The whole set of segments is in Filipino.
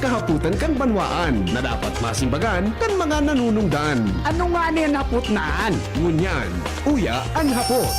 kahaputan kan banwaan na dapat masimbagan kan mga nanunungdan. Ano nga niyan hapot naan? Ngunyan, uya ang hapot.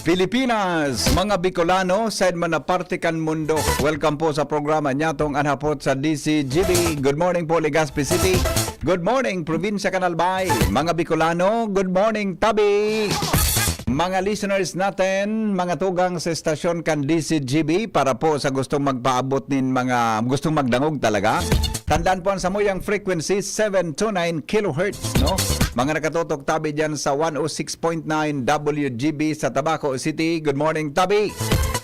Pilipinas, mga Bicolano, sa man na partikan mundo. Welcome po sa programa nyatong anhapot sa DCGB. Good morning po, Legazpi City. Good morning, Probinsya Canalbay. Mga Bicolano, good morning, Tabi. Mga listeners natin, mga tugang sa estasyon kan DCGB para po sa gustong magpaabot nin mga gustong magdangog talaga. Tandaan po sa mo yung frequency 729 kHz, no? Mga nakatutok Tabi dyan sa 106.9 WGB sa Tabaco City. Good morning, Tabi.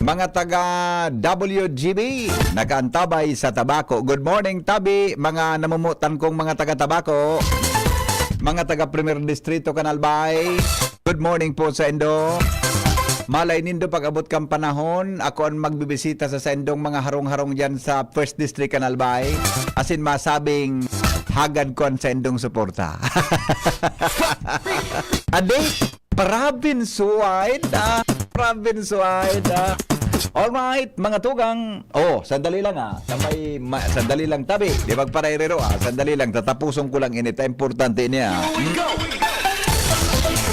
Mga taga WGB, nakaantabay sa Tabaco. Good morning, Tabi. Mga namumutan kong mga taga Tabaco. Mga taga Premier Distrito, Canalbay. Good morning po sa Indo. Malay nindo pag abot kang panahon, ako ang magbibisita sa sendong mga harong-harong dyan sa First District, Canalbay. Asin masabing hagad ko ang sendong suporta. Adik, province-wide. Alright, mga tugang. Oh, sandali lang sandali lang Tabi. Di magparairero sandali lang. Tatapusong ko lang init. Importante niya.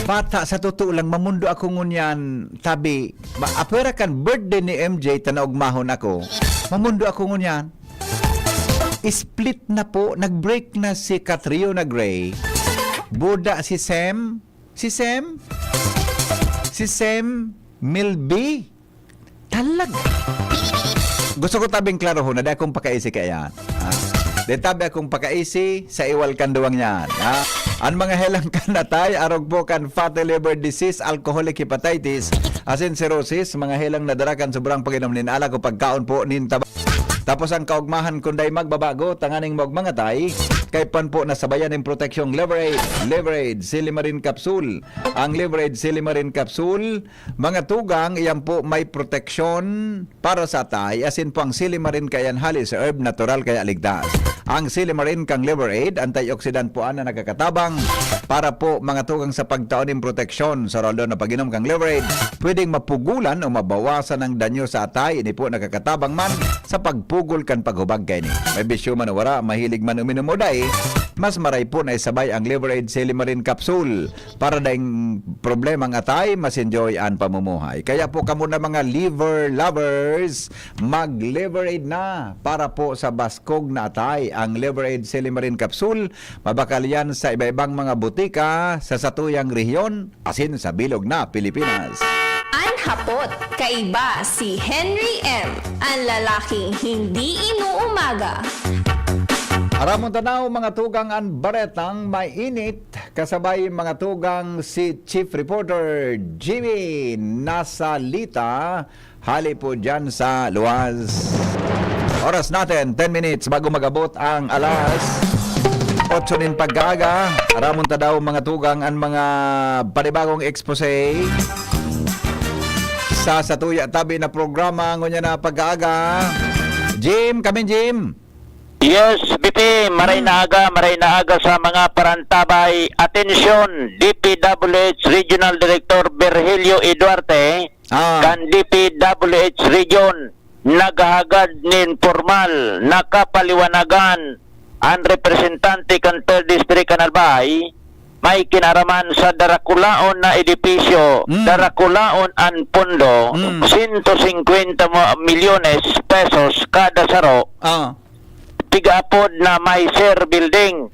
Bata, sa totoo lang, mamundo ako ngunyan, Tabi. Apera kan birthday ni MJ, tanaugmahon ako. Mamundo ako ngunyan. Split na po, nag-break na si Catriona Gray. Buda si Sam. Si Sam Milby. Talag. Gusto ko tabing klaro ho, na di akong pakaisi kaya yan. Di tabi akong pakaisi sa iwal kanduwang yan. Ang mga helang kanatay, arog po kan fatty liver disease, alcoholic hepatitis, asin cirrhosis, mga helang nadarakan sobrang pag-inom nin ala ko pagkaon po nin taba. Tapos ang kaugmahan kunday magbabago, tanganing mga tay, kay pan po nasabayan ng proteksyong Leverade Silimarin Capsule. Ang Leverade Silimarin Capsule, mga tugang, iyan po may proteksyon para sa tay, asin po ang Silimarin kayan halis herb natural kaya ligtas. Ang Silimarin kang Leverade, antioxidant po na nakakatabang para po mga tugang sa pagtaon ng proteksyon sa rolo na pag-inom kang Leverade. Pwedeng mapugulan o mabawasan ang danyo sa atay, ini po nakakatabang man sa pagpugol kan paghubag kay ni. May bisyo man wala, mahilig man uminom o day, mas maray po na isabay ang Leverade Silimarin Capsule para daing problema ang atay, mas enjoy ang pamumuhay. Kaya po kamo na mga liver lovers, mag-Leverade na para po sa baskog na atay. Ang Leverade Silimarin Capsule, mabakal yan sa iba-ibang mga butika sa satuyang rehiyon, asin sa bilog na Pilipinas. Anhapot, kaiba si Henry M. Ang lalaking hindi inuumaga. Aramon tanaw mga tugang ang baretang mainit, kasabay mga tugang si Chief Reporter Jimmy Nasalita, hali po dyan sa Luaz. Oras natin, 10 minutes bago magabot ang alas 8 nin pagkaga. Aramon tanaw mga tugang ang mga panibagong expose sa Satuya Tabi na programa ngunya na pag-aaga. Jim, Jim. Yes, BP, maray na aga sa mga parantabay. Atensyon, DPWH Regional Director Virgilio E. Duarte, kan DPWH Region, naghahagad nin formal, nakapaliwanagan ang representante kan 3rd District Canalbay, may kinaraman sa Darakulaon na edipisyo, Darakulaon ang pondo, 150 milyones pesos kada saro. Tiga-apod na may Sir Building.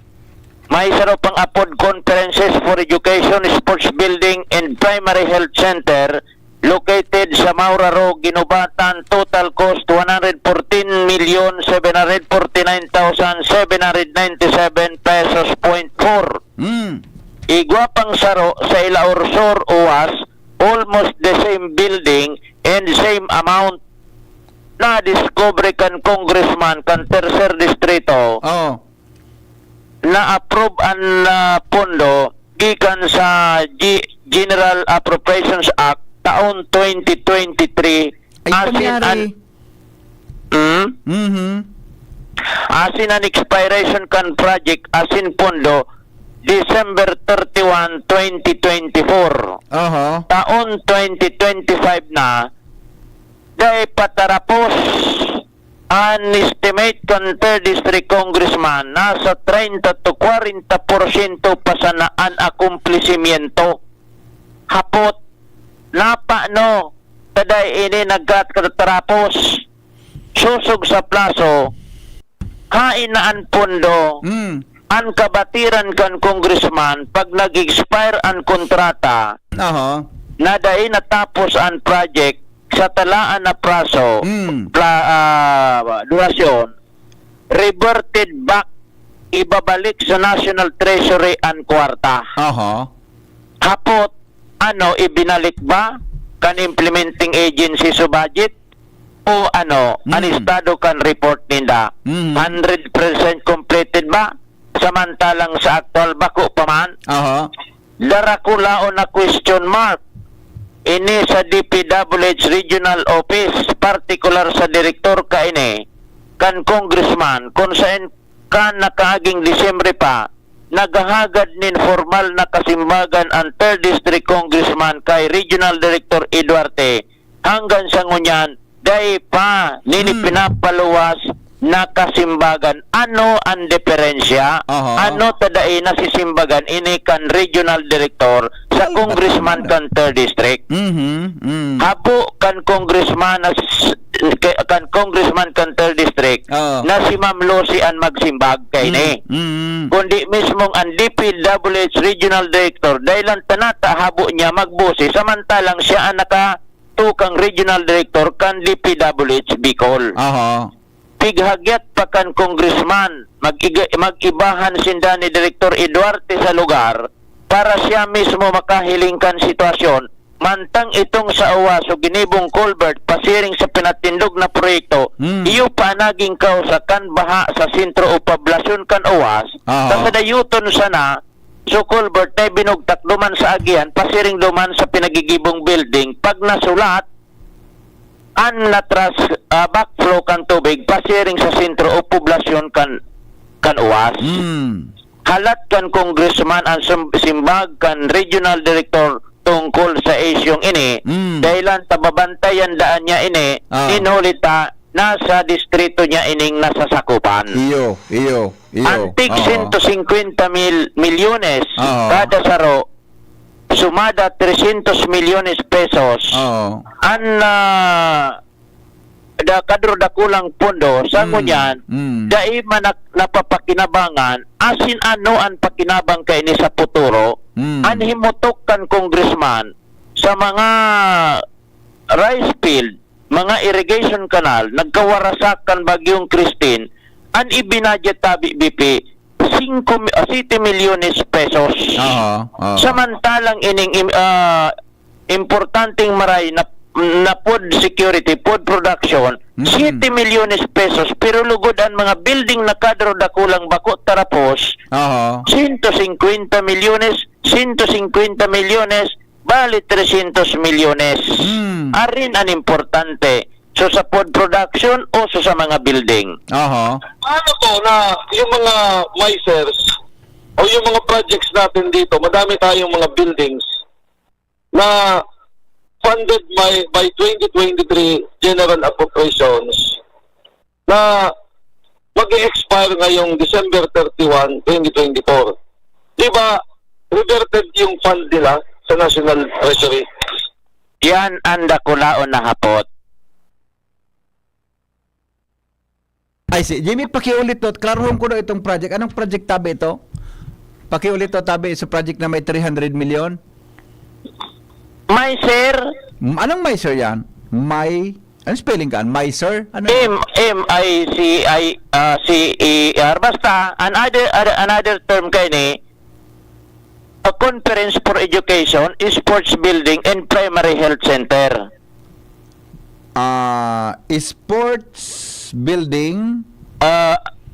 May saro pang apod Conferences for Education, Sports Building and Primary Health Center located sa Mauraro, Ginubatan. Total cost 114,749,797 pesos .4. Igwapang saro sa Ilaorsor, UAS, almost the same building and same amount na discovery kan congressman kan tercer distrito na approve ang pondo gikan sa General Appropriations Act taon 2023. Ay, pangyari. asin an expiration kan project asin pondo December 31, 2024. Taon 2025 na dahil patarapos an estimate kan 3rd District Congressman nasa 30 to 40% pasanaan akumplisisyento. Hapot napa no taday ini nagkatarapos susog sa plaso hainaan pondo an kabatiran kan congressman pag nag-expire an kontrata na dahil natapos an project sa talaan na praso durasyon reverted back ibabalik sa National Treasury an kwarta. Hapot ano ibinalik ba kan implementing agency sa budget o ano an estado kan report ninda 100% completed ba samantalang sa actual bako pa man darakula o na question mark ini sa DPWH Regional Office particular sa direktor ka ini kan congressman kung saan kan nakaaging Disyembre pa naghahagad nin formal na kasimbagan ang 3rd District Congressman kay Regional Director Eduarte hanggang sa ngunyan dahil pa nini pinapaluwas na kasimbagan. Ano ang diferensya? Ano tadai na sisimbagan ini kan Regional Director sa Congressman kan 3rd District? Habo kan Congressman kan 3rd District na si Ma'am Lucy ang magsimbag kay ni. Kundi mismong ang DPWH Regional Director dahil ang tanata habo niya magbusi samantalang siya ang nakatukang Regional Director kan DPWH Bicol. Pighagyat pa kan congressman mag-ibahan sinda ni Director Eduarte sa lugar para siya mismo makahilingkan sitwasyon mantang itong sa Awaso ginibong culvert pasiring sa pinatindog na proyekto iyo pa naging kausa kan baha sa sentro o poblasyon kan Awas kasi dayuton sana so culvert ay binugtak duman sa agian pasiring duman sa pinagigibong building pag nasulat an natras backflow kan tubig pasiring sa sentro o poblasyon kan Uwas. Halat kan congressman ang simbag kan regional director tungkol sa isyong ini dahilan tababantayan daan niya ini inulita nasa distrito niya ining nasasakupan. Iyo. Antik 150 milyones kada saro sumada 300 milyones pesos an da kadro da kulang pondo sa ngunyan dai manak napapakinabangan asin ano ang pakinabang kay ni sa futuro an himutok kan congressman sa mga rice field mga irrigation canal nagkawarasak kan bagyong Christine an ibinadget tabi BP 7 milyones pesos. Samantalang ining importanteng maray na food security, food production, 7 milyones pesos pero lugod ang mga building na kadro da kulang bako tarapos 150 milyones bali 300 milyones. Arin ang importante so sa food production o so sa mga building. Ano to na yung mga MICERs o yung mga projects natin dito, madami tayong mga buildings na funded by 2023 General Appropriations na mag-expire ngayong December 31, 2024. Diba, reverted yung fund nila sa National Treasury? Yan ang dakulaon na hapot. Ay, si Jimmy, pakiulit to. Klarohon ko na itong project. Anong project tabi ito? Pakiulit to tabi sa project na may 300 million? May sir. Anong may sir yan? May... Anong spelling ka? May sir? Ano? M-I-C-I-C-E-R. Basta, another term kayo ni a Conference for Education, Sports Building, and Primary Health Center. Sports building,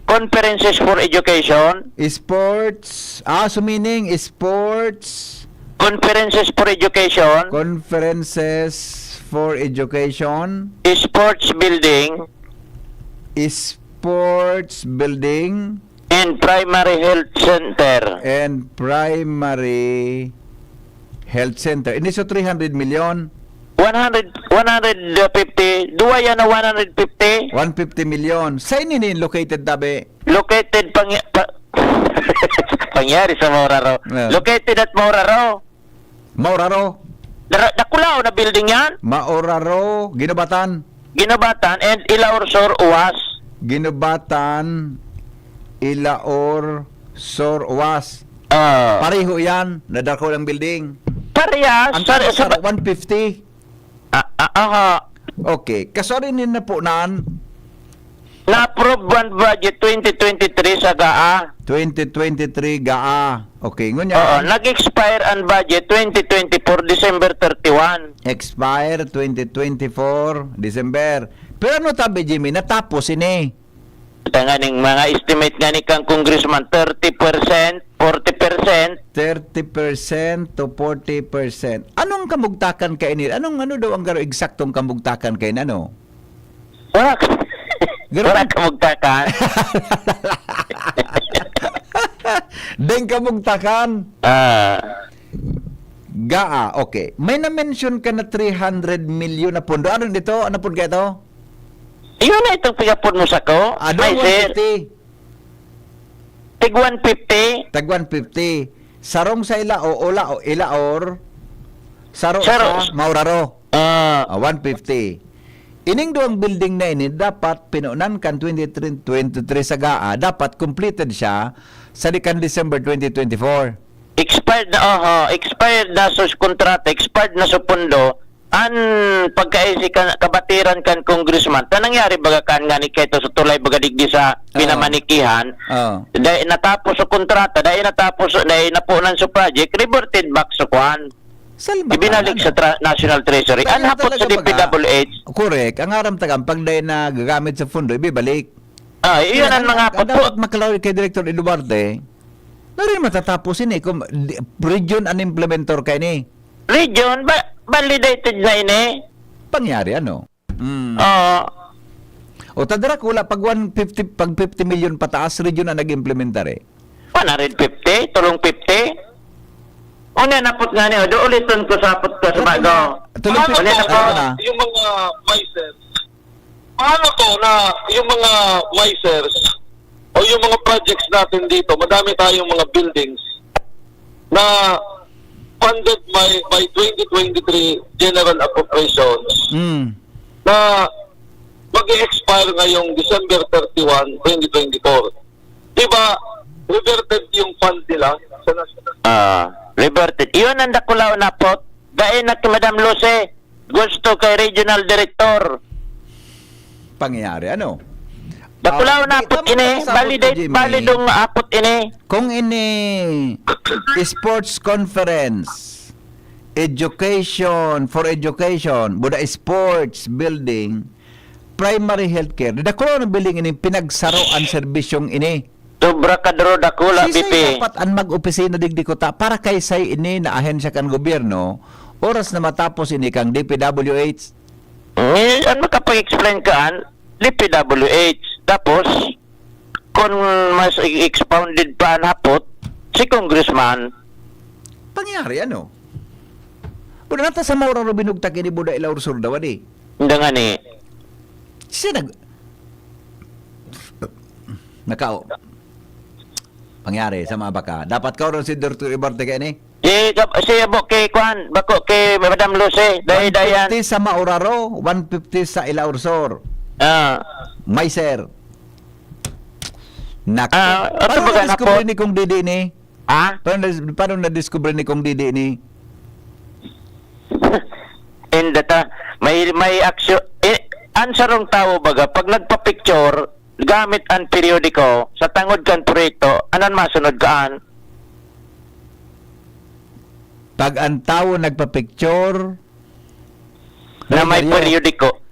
conferences for education, sports, so meaning sports, conferences for education, conferences for education, sports building, sports building and primary health center. and primary health center. Ini so 300 million. 150. Duwa yan na 150. 150 million. Sa ini located tabi? Located pangyari sa Mauraro. Yeah. Located at Mauraro. Mauraro. Nakulaw na building yan. Mauraro, Ginobatan. Ginabatan and Ilaur Sur Uwas. Ginobatan, Ilaor, Sor, Uwas. Pareho yan. Nadako lang building. Parehas. Ang sa 150. Okay. Kasari na po naan Na-approve one budget 2023 sa GAA. 2023 GAA. Okay, Oo, ngunya. nag-expire ang budget 2024 December 31. Expire 2024 December. Pero ano tabi, Jimmy? Natapos ini. Nga ning mga estimate nga ni kang congressman 30%, 40%. 30% to 40%. Anong kamugtakan kay ini? Ano daw ang garo eksaktong kamugtakan kay ano? Wala Ganun. wala ka magtakan. Deng kamugtakan. GAA, okay. May na-mention ka na 300 million na pondo. Ano dito? Ano po ka ito? Iyon na itong pigapon mo sa ko. Ano, Ay, sir. 150. Tig 150. Tag 150. Sarong sa Ilaor. Sarong Sarong. sa Mauraro. 150. Ining doang building na ini dapat pinunan kan 23 sa GAA, dapat completed siya sa December 2024. Expired na sa kontrata, expired na sa pundo, an pagkaisi kabatiran kan congressman, nangyari baga kan nga ni Keto sa tulay baga digdi sa pinamanikihan, dahil natapos sa kontrata, dahil napunan sa project, reverted back sa kwan. Ibinalik sa National Treasury. Dahil Anhapot sa talaga DPWH. Correct. Ang aram tagang pagday na gagamit sa fundo, ibibalik. Iyon ang mga dapat makalawin kay Director Eduardo, na rin matatapos ini kung region an implementor kay ni. Region, validated na ini. Pangyari ano? O tadara ko wala pag 50 million pataas region na nag-implementar 150, tulong 50. Una napot nga niyo, do ulitin ko sapot ko sa bago. Tulong Paano 50 to na. na yung mga MICERS? Paano to na yung mga MICERS o yung mga projects natin dito, madami tayong mga buildings na funded by 2023 General Appropriations na mag-expire ngayong December 31, 2024. Diba, reverted yung fund nila sa national. Liberty. Iyon ang dakulaw na pot. Dahil na kay Madam Luce, gusto kay Regional Director. Pangyari ano? Dakulaw na pot ini, validong apot ini. Kung ini sports conference, education, buda sports building, primary healthcare, dako na building ini pinagsaro ang serbisyong ini. Sobra kadro dakula BP. Dapat ang mag-opisina digdi ko ta para kay say ini na ahensya kan gobyerno, oras na matapos ini kang DPWH. Ano makapag-explain kaan? DPWH. Tapos, kung mas expounded pa ang hapot, si Congressman. Pangyari ano? Buda nata sa Maura Robinugtak ini buda Ilaur Sur daw di. Hindi nga ni. Siya nakao. Pangyari sa mga baka. Dapat ka rin si Dr. Ibarte kaya ni? Si Abo kay Kwan, bako kay Madam Luce, dayan. 150 sa Mauraro, 150 sa Ilaur Sur. May sir. Naku. Paano na-discover ni Kong Didi ni? Paano na-discover ni Kong Didi ni? In data, may action. Ansarong tao baga, pag nagpa-picture, gamit ang periodiko, sa tangod kan proyekto, anan masunod kaan? Pag ang tao nagpa-picture, Na may periodiko.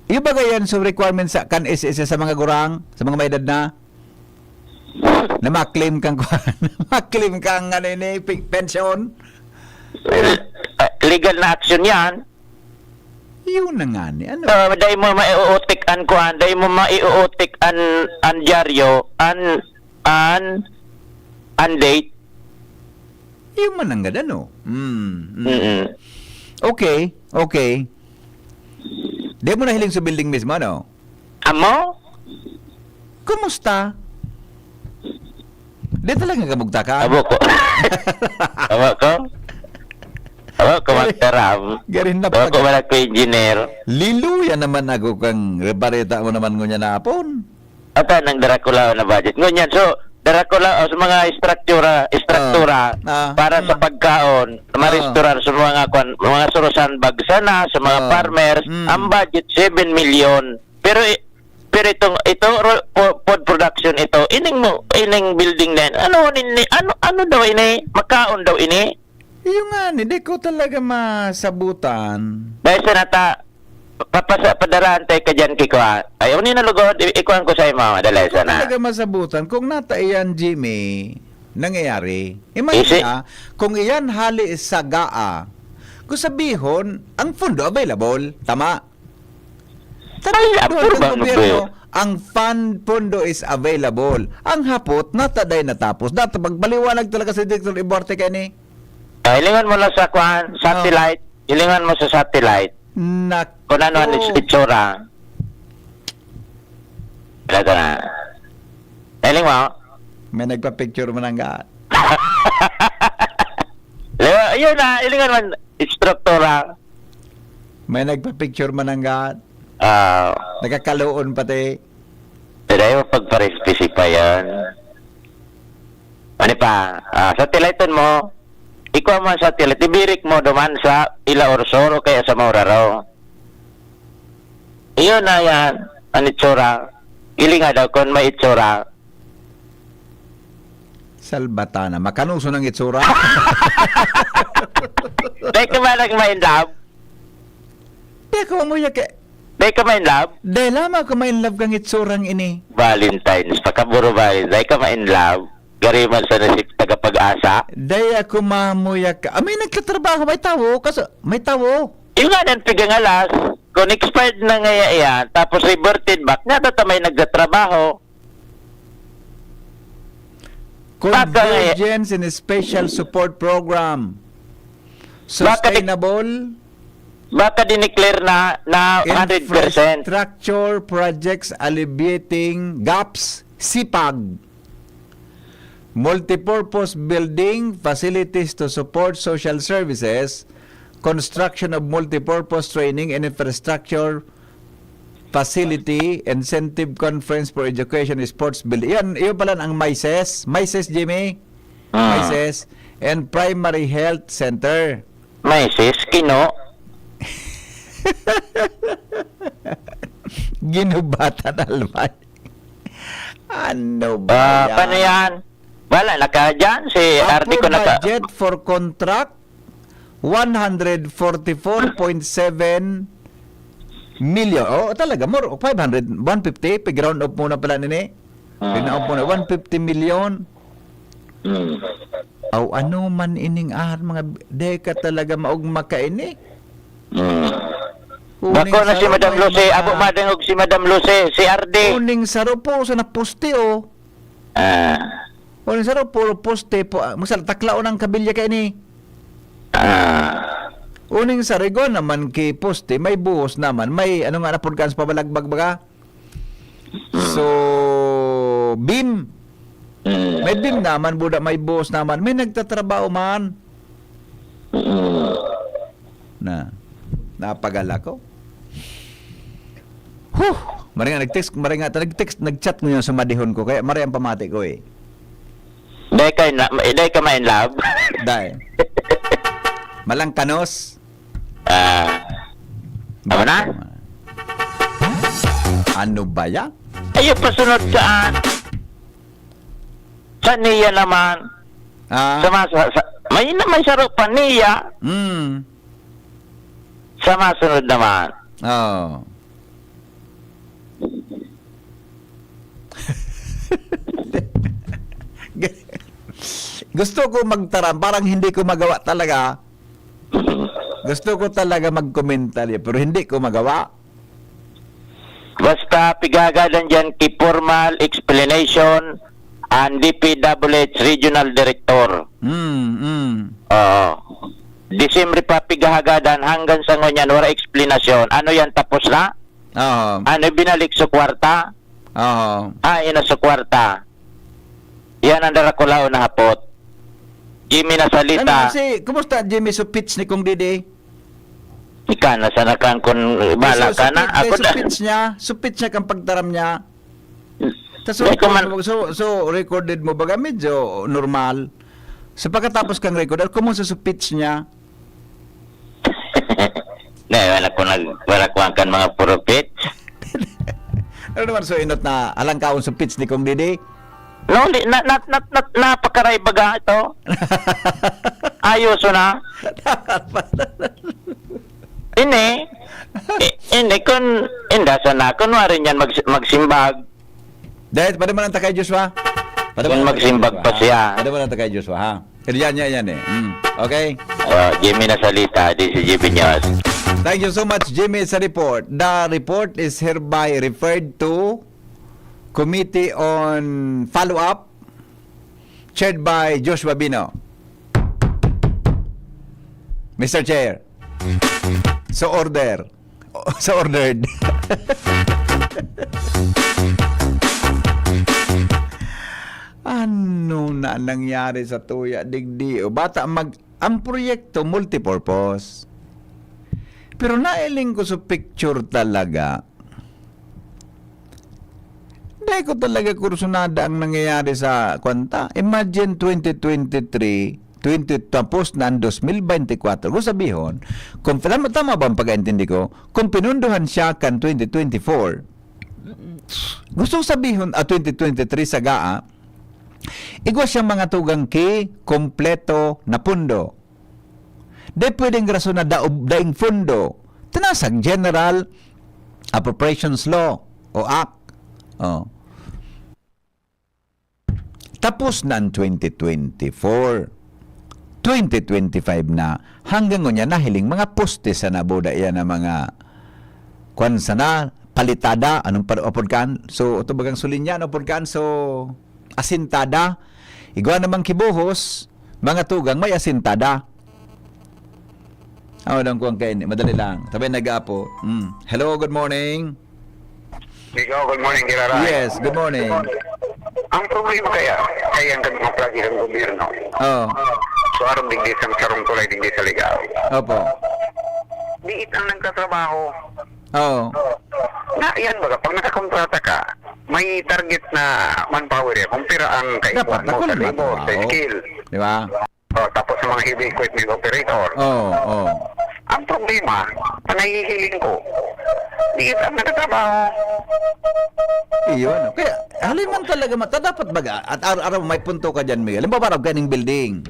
Yung ba yan sa requirements sa kan SS sa mga gurang, sa mga may edad na? Na ma-claim kang ma-claim kang pension? Legal na action yan. Yun na nga ni. Ano? Dahil mo maiuutik an kuan, dahil mo maiuutik an dyaryo, an date. Yun man ang ganda, no? Mm-mm. Okay. Di mo nahiling sa building mismo, no? Amo? Kumusta? Di talaga kamugta ka? Abo ko. Abo ko magtaram. Garin na Abo ko malak ko engineer. Liluya naman ako kang rebareta mo naman ngunya na apon. Ata nang Dracula na budget. Ngunyan, so, Dracula sa mga istruktura para sa pagkaon, ma-restaurar sa mga surusan bag sana, sa mga farmers, ang budget 7 million. Pero ito food production ito, ining building na yan. Ano daw ini? Makaon daw ini? Yung nga, hindi ko talaga masabutan. Dahil sa nata, padaraan tayo ka dyan, Kiko, ha? Ayaw ni nalugod, ikuhan ko sa iyo, mama, dali Hindi ko sana. talaga masabutan. Kung nata iyan, Jimmy, nangyayari. Imagine kung iyan hali sa GAA, kung sabihon, ang fundo available. Tama? Ay, Doon apur ng ba, gobyerno, ang pondo is available. Ang hapot, nataday natapos. Data, pagbaliwanag talaga sa Director Iborte kayo ni. Ilingan mo lang sa satellite. Ilingan mo sa satellite. Kung ano ang itsura. Ito na. Iling mo? May nagpa-picture mo ng gaan. Ayun na, ilingan mo struktura. May nagpa-picture mo ng gaan. Ah, Nagkakaloon pati. pero ayaw pagpa-recipe pa yan. Ano pa? Satellite mo. Ikaw man satellite. Ibirik mo duman sa Ila Orsor o kaya sa Mauraro. Iyon na yan. Ang itsura. Ilinga daw kung may itsura. Salbatana. Makanuso ng itsura. Dahil ka ba nag-ma-in-love? Di ko umuya ka. Dahil ka ma-in-love? Dahil lama ko ma-inlove kang itsurang ini. Valentine's. Pakaburo Valentine's. Dahil ka ma-in-love. Gariman sa nasip tagapag-asa. Dahil ako mamuya ka. May nagtatrabaho. May tawo. Kaso, may tawo. Yung nga nang pigangalas, kung expired na ngaya yan, tapos reverted back, may nagtatrabaho. Convergence and Special Support Program. Sustainable Baka dineclare na 100%. Infrastructure Projects Alleviating Gaps, SIPAG. Multipurpose Building Facilities to Support Social Services, Construction of Multipurpose Training and Infrastructure Facility, Incentive Conference for Education and Sports Building. Yan pala ang MICES. MICES, Jimmy? MICES. And Primary Health Center. MICES, Kino. Ginubatan alman. Ano ba yan? Paano yan? Wala, naka dyan. Si RD ko naka... budget for contract 144.7 million. Oh, talaga more 500, 150 pag round up muna pala nini. Pina-up muna 150 million. Aw ano man ining mga deka talaga maog makaini. Bako na si Madam Lucy. Abo madangog si Madam Lucy. Si RD. Uning saro po sa naposte oh. Uning saro puro poste po. Masal taklao ng kabilya kay ni. Uning sarigo naman kay poste may buhos naman. May ano nga na podcast pabalagbag baga. So beam. May beam naman buda may buhos naman. May nagtatrabaho man. Napagala ko. Nag-text, nag-chat mo yun sa madihon ko. Kaya maray ang pamati ko eh. Day ka ma-in love? Dahil. Malang kanos. Ano na? Ano ba yan? Ayaw pasunod saan? Sa niya naman. May naman sarap pa niya. Sa masunod naman. Oh. Gusto ko magtaram, parang hindi ko magawa talaga. Gusto ko talaga magkomentaryo, pero hindi ko magawa. Basta pigagadan dyan kay formal explanation ang DPWH Regional Director. Oo. Disyembre pa pigahagadan hanggang sa ngunyan wala explanasyon. Ano yan tapos na? Oo. Ano binalik sa kwarta? Oo. Ina sa kwarta. Yan ang darakulaw na hapot. Jimmy na Ano salita. kumusta Jimmy sa pitch ni Kong Didi? Ika na sana kan kung bala ka na. Ako na. Supit niya kang pagtaram niya. Tas Hindi ko man- so recorded mo baga medyo normal. So pagkatapos kang record, kumusta sa pitch niya? Wala ko ang kan mga prophet. Ano naman so inot na alangkaon sa pitch ni Kong Didi? No, napakaray baga ito. Ayos na. Hindi, hindi, sana, kunwari yan magsimbag. Dahil, pada mo lang kay Joshua? Kung magsimbag pa siya. Pada mo lang kay Joshua, ha? Yan eh. Okay? Jimmy na salita, di si Jimmy News. Thank you so much, Jimmy, sa report. The report is hereby referred to Committee on Follow-up, chaired by Joshua Bino. Mr. Chair. So ordered. Ano na nangyari sa Tuya Digdi? O bata, ang proyekto multipurpose. Pero nailing ko sa picture talaga. Dahil ko talaga kursunada ang nangyayari sa kwanta. Imagine 2023, tapos na ang 2024. Kung sabihin, kung tama ba ang pagkaintindi ko, kung pinunduhan siya kan 2024, gusto sabihin 2023 sa GAA, igwa siyang mga tugang kompleto na pundo. Di pwedeng rason na daing fundo. Tinasag General Appropriations Law o Act. Tapos na ang 2024. 2025 na. Hanggang ngunya nahiling mga poste sa naboda yan na mga kwansa na, palitada, anong apodkan? So, ito bagang sulinya, apodkan? So, asintada. Igwa namang kibuhos, mga tugang may asintada. Lang ko ang kain. Madali lang. Tabi nag-apo. Hello, good morning. Ikaw, good morning, Kirara. Yes, good morning. Ang problema kaya ang kadmoplagi ng gobyerno. Oh, So, aram digdi sa sarong tulay, digdi sa ligaw. opo. Diit ang nagtatrabaho. Oh, Na, yan baga, pag nakakontrata ka, may target na manpower yan. Kumpira ang dapat kaipuan mo sa ako labor, sa skill. di ba? Tapos sa mga heavy equipment operator. Oh. Ang problema, panahihiling ko, diit ang nagtatrabaho. Iyon. Kaya, haliman talaga dapat baga, at araw-araw may punto ka dyan, Miguel. Halimbawa, parang ganing building.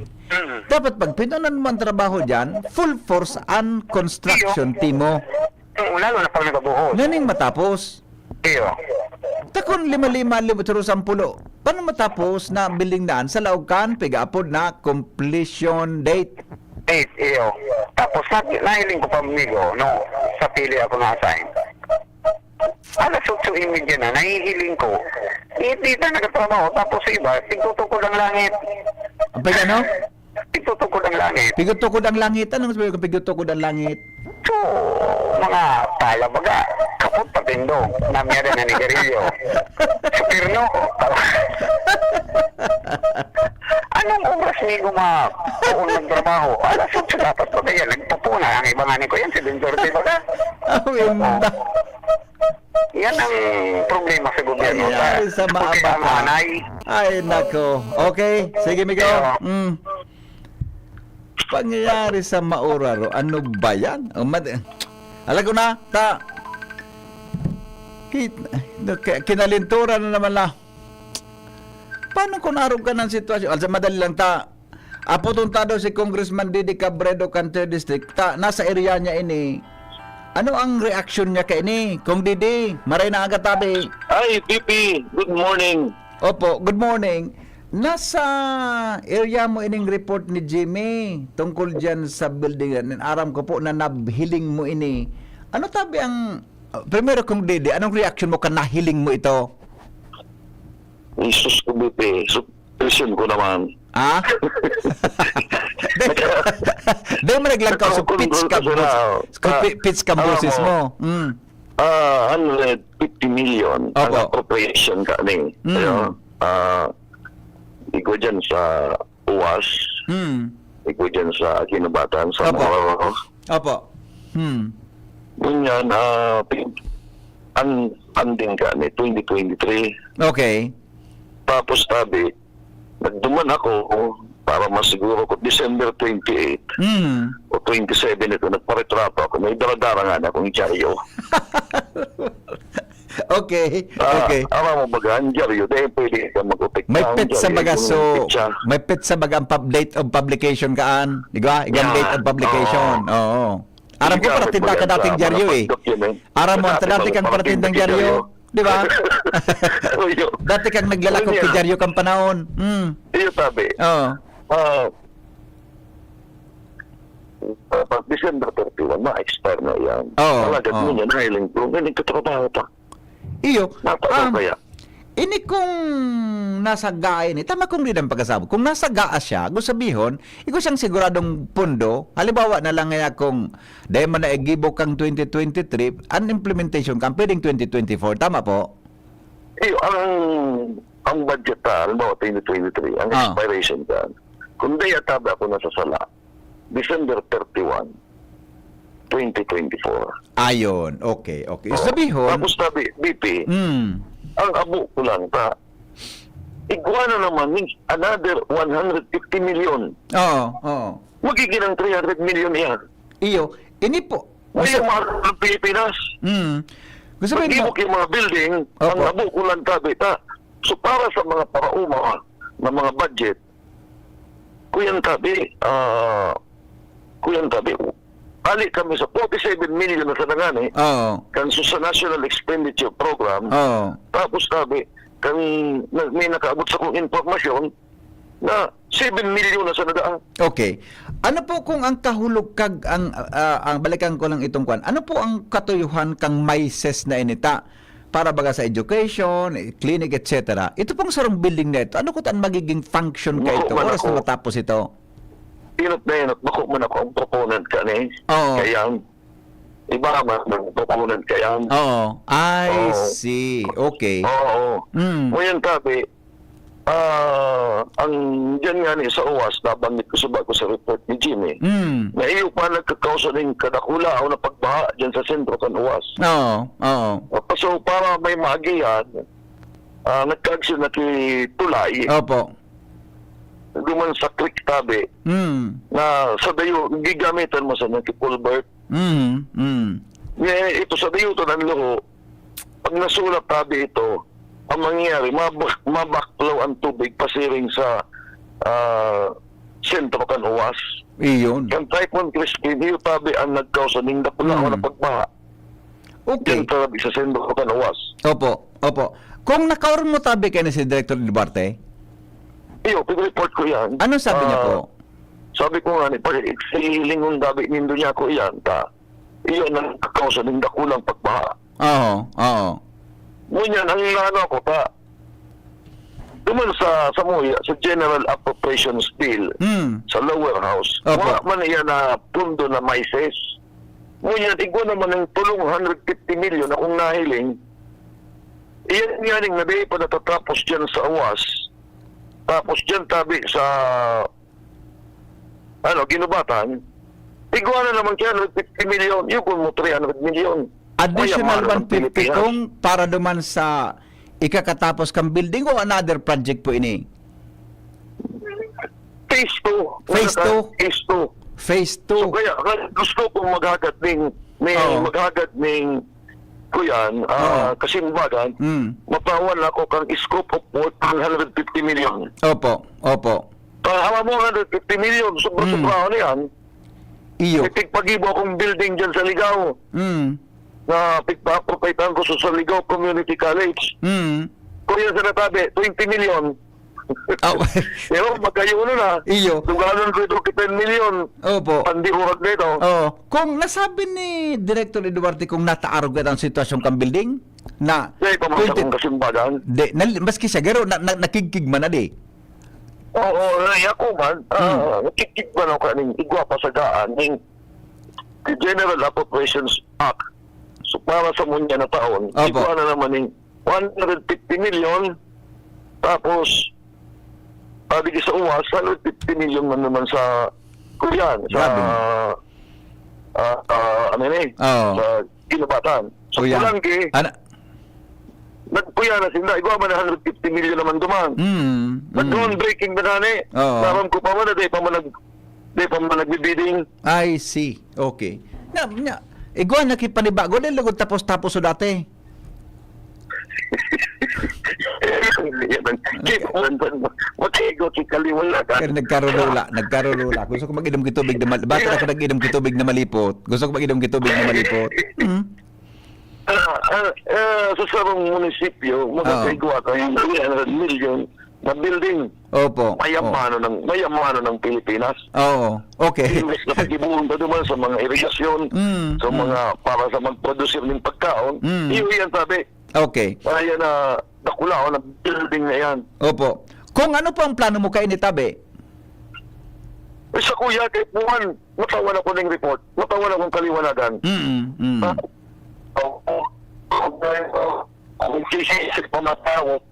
Dapat pag pinunan mo ang trabaho dyan, full force and construction team mo. Lalo na pag nagabuhos. Naning matapos. Iyo. Takon 5,5,10. Paano matapos na building daan sa Laucan, piga-apod na completion date? Iyo. Tapos nahiling ko pa migo, no, sa pili ako na-assign. Alas 8 imidya na, nahihiling ko. Hindi na nagtatrabaho, tapos iba, tigtutukod ang langit. Ang piga ano? Tigtutukod ang langit. Pigutukod ang langit. Anong sabi ko pigutukod ang langit? So, mga palabaga, kapot patindog, namiyari na ni Garillo. Supirno. Anong oras ni kung nagtrabaho? Alas 8 dapat ko kaya nagpapuna. Ang ibanganin ko yan, si Bentorte ba ka? Awinda. Yan ang problema sa gobyerno. Ay, sa maabaka. Ay, nako. Okay, sige, Miguel. Pangyayari sa Mauraro, ano ba yan? Alam ko na, kinalintura na naman la. Paano kung naroon ka ng sitwasyon? Also, madali lang aputunta daw si Congressman Didi Cabredo, Canter District, nasa area niya ini. Ano ang reaksyon niya kay ini? Kung Didi, maray na agad tabi. Ay, BP, good morning. Opo, good morning. nasa area mo ining report ni Jimmy tungkol dyan sa building. Aram ko po na nabhiling mo ini. Ano tabi ang, primero kung Dede, anong reaction mo ka nahiling mo ito? Jesus ko, BP. Subscription ko naman. Ah? Dahil mo naglangkaw sa pitch ka boses mo. 150 million ang Opo. appropriation ka ning. Igo dyan sa UAS, igo dyan sa kinabatan sa Opo. mga Opo. ganyan, ang funding ka ni 2023. Okay. Tapos tabi, nagduman ako para masiguro ko December 28 o 27 ito, nagparetrato ako. May daradara nga na akong Diaryo. Okay. Okay. Ara mo baga, ang Diaryo, dahil pwede ka mag-upik. May pet sa baga, so may pet sa baga ang date of publication kaan. Di ba? Igang date of publication. Oo. Aram ko paratinda ka dating dyaryo eh. Aram mo, dati kang paratindang dyaryo. Di ba? Dati kang naglalakot ka dyaryo kang panahon. Iyo tabi. Oo. Pag December 31, ma-expire na yan. Oo, Talagat oo. mo niya, nahiling ko. Galing katrabaho pa. Iyo. Napaka kaya. Ini kung nasa gaa ini, tama kung din ang pagkasabo. Kung nasa gaa siya, gusto sabihin, ikaw siyang siguradong pundo, halimbawa na lang nga kung dahil man na egibo kang 2023, ang implementation kang pwedeng 2024, tama po? Iyo, ang budget ta, halimbawa 2023, ang expiration ka, kung di atabi ako nasa sala, December 31, 2024. Ayon, okay, okay. Sabihin, Tapos tabi, BP, ang abo ko lang ta, iguana naman means another 150 million. oo, oo. Magiging ang 300 million yan. Iyo, ini po. May mga ng Pilipinas. Gusto sabihin mo, Pag-ibok yung mga building, ang Opo. abo ko lang tabi ta. So para sa mga parauma na mga budget, kuyan tabi, ali kami sa 47 million na sa nangani, oo, kanso sa National Expenditure Program, oo. tapos tabi, kan may nakaabot sa kong informasyon na 7 million na sa nadaan. Okay. Ano po kung ang kahulog kag ang balikan ko lang itong kwan. Ano po ang katuyuhan kang MICES na inita para baga sa education, clinic, etc. Ito pong sarong building na ito. Ano ko tan magiging function ka ito? Bako man Oras ako. na matapos ito. Inot na yun, at bako man ako ang proponent ka ni. Oo. Kaya, iba man ang proponent kaya. Oo. I Oo. see. Okay. Oo. Ngayon tabi, ang dyan nga ni sa UAS, nabanggit ko sa bago sa report ni Jimmy, na iyo pa nagkakausa ng kadakula o na pagbaha dyan sa sentro kan UAS. Oo. Oo. So para may maagihan, nagkaagsyon na tulay, Opo. duman sa creek tabi, na sa dayo, gigamitan mo sa nakipulbert. Ito sa dayo to ng luho, pag nasulat tabi ito, ang mangyayari, mabaklaw ang tubig pasiring sa sentro kan UAS. Iyon. Kan Typhoon Crispin, iyo tabi ang nagkausa ng dakula o na pagbaha. Okay. Diyan tabi sa sentro kan UAS. Opo. Opo. Kung nakaroon mo tabi kayo na si Director Dibarte, Iyo, pag-report ko yan. ano sabi niya po? Sabi ko nga ni, pag silingon gabi nindo niya ko yan, iyo ang kakausa ng dakulang pagbaha. Oo. Oo. Ngunyan, ang ano ko duman sa Samoya, sa General Appropriations Bill, sa lower house, Opo. wala man iya na pundo na MICES. Ngunyan, igwa naman ng tulong 150 million na kung nahiling, iyan nga ning nabi pa natatapos dyan sa UAS, tapos dyan tabi sa ginubatan, igwa na naman kaya 150 million, yung kung mo 300 million. Additional Kaya mahal ng 150 Pilipinas. kung para duman sa ikakatapos kang building o another project po ini? Phase 2. Phase 2? Phase 2. Phase 2. So kaya gusto kong maghagat ng kuyan, kasimbagan, mapawan ako kang scope of work 150 million. Opo. Opo. Hawa mo 150 million, sobra-sobra yan. Iyo. Pagpagibo akong building dyan sa Ligaw, na pigpa-apropaitan ko sa Ligaw Community College. Kung yan sa natabi, 20 million, Oh. Pero magkayuno na. Iyo. Tugalan ko ito 10 million. Opo. Pandiurag na ito. Oh, kung nasabi ni Director Duarte kung nataarog ka ang sitwasyon kang building na Kaya pamasa kong kasimbagan. maski siya gero nakikig man na di. Oo, ako man. Nakikik man ako kaning igwa pa sa daan. Yung General Appropriations Act. So para sa munya na taon, Opo. igwa na naman yung 150 million. Tapos, sabi sa uwas, 150 million man naman sa Kuyan, sa Grabe. ano yun eh, Oo. sa Kinabatan. So, Kuyan. Pulangki, Ana, nagpuya na sila, igwa man na 150 million naman duman. Nag-ground breaking na nani. Oo. Naram ko pa man na, di pa man nagbibidding. I see. Okay. Nya, igwa nakipanibago din lugod tapos so dati. Matigo si kaliwala ka. Kaya nagkarulula. Gusto ko mag-inom kitubig na malipot. Bakit ako nag-inom kitubig na malipot? Gusto ko mag-inom kitubig na malipot. Sa sarong munisipyo, magkakaigwa ka yung 300 million na building. Opo. Mayamano ng Pilipinas. Oo. Okay. Imbes na pag-ibuhon pa naman sa mga irigasyon, sa mga para sa mag-producer ng pagkaon, yan sabi. Okay. Kaya na nakulao ng building na yan. Opo. Kung ano po ang plano mo kay Tabe? Eh, sa kuya, kahit buwan, matawan ako ng report, matawan akong kaliwanagan. Kung sisisip pa mga tao,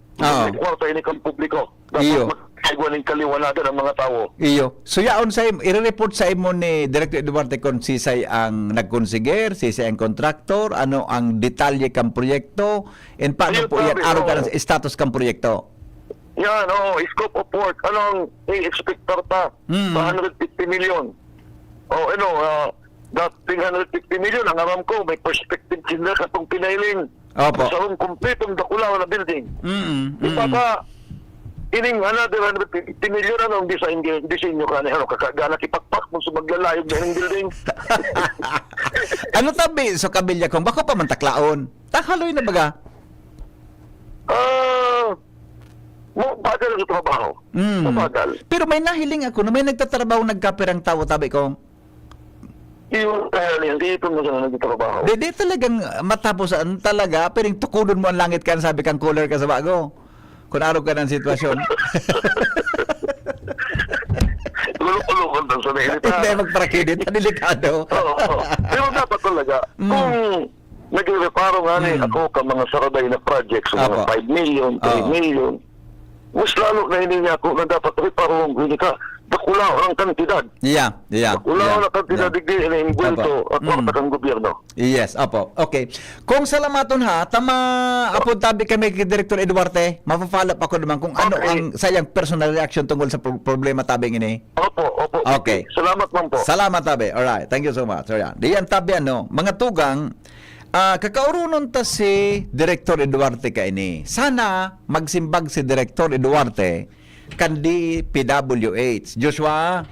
kwarta yun ikang publiko. Iyo. Dapat magkagwa ng kaliwanagan ng mga tao. Iyo. So yaon sa i-report sa imo ni Director Duarte kung sisay ang nagkonsiger, sisay ang kontraktor, ano ang detalye kang proyekto, and paano Ayun, po yan, sabi, araw ka ng status kang proyekto. Yan, scope of work. Anong i-expect ta? 150 million. That 150 million, ang aram ko, may perspective sila sa itong pinailing. Opo. Sa kumpletong dakulaw na building. Ipapa, ining another 150 million, anong disenyo ka na, kakagana kipakpak mo sa maglalayog na yung building. Ano tabi so kabilya kung bako pa man taklaon? Takaloy na baga? Mabagal sa trabaho. Mabagal. Pero may nahiling ako na may nagtatrabaho nagkapirang tao tabi ko. Yung kaya niyan, dito mo siya nagtatrabaho. Di talagang matapos talaga, pero yung tukudon mo ang langit ka, sabi kang cooler ka sa bago. Kung araw ka ng sitwasyon. Tulog-tulog lang sa nainit. Hindi magparakidit, delikado. Oo. Pero dapat talaga, kung nag-reparo nga ako ka mga saraday na projects, so mga 5 million, 3 million, mas lalo na hindi niya ako na dapat reparo hindi ka dakulaw ang kantidad. Yeah. Dakulaw na kantidad digdi na imbwento at kwarta kang gobyerno. Yes, opo. Okay. Kung salamaton ha, tama apod tabi kami kay Director Duarte, mapafollow up ako naman kung ano ang sayang personal reaction tungkol sa problema tabing ini. Opo. Okay. Salamat man po. Salamat tabi. Alright. Thank you so much. So yan. Diyan tabi mga tugang kakaurunon ta si Director Duarte ka ini. Sana magsimbag si Director Duarte kandi PWH. Joshua.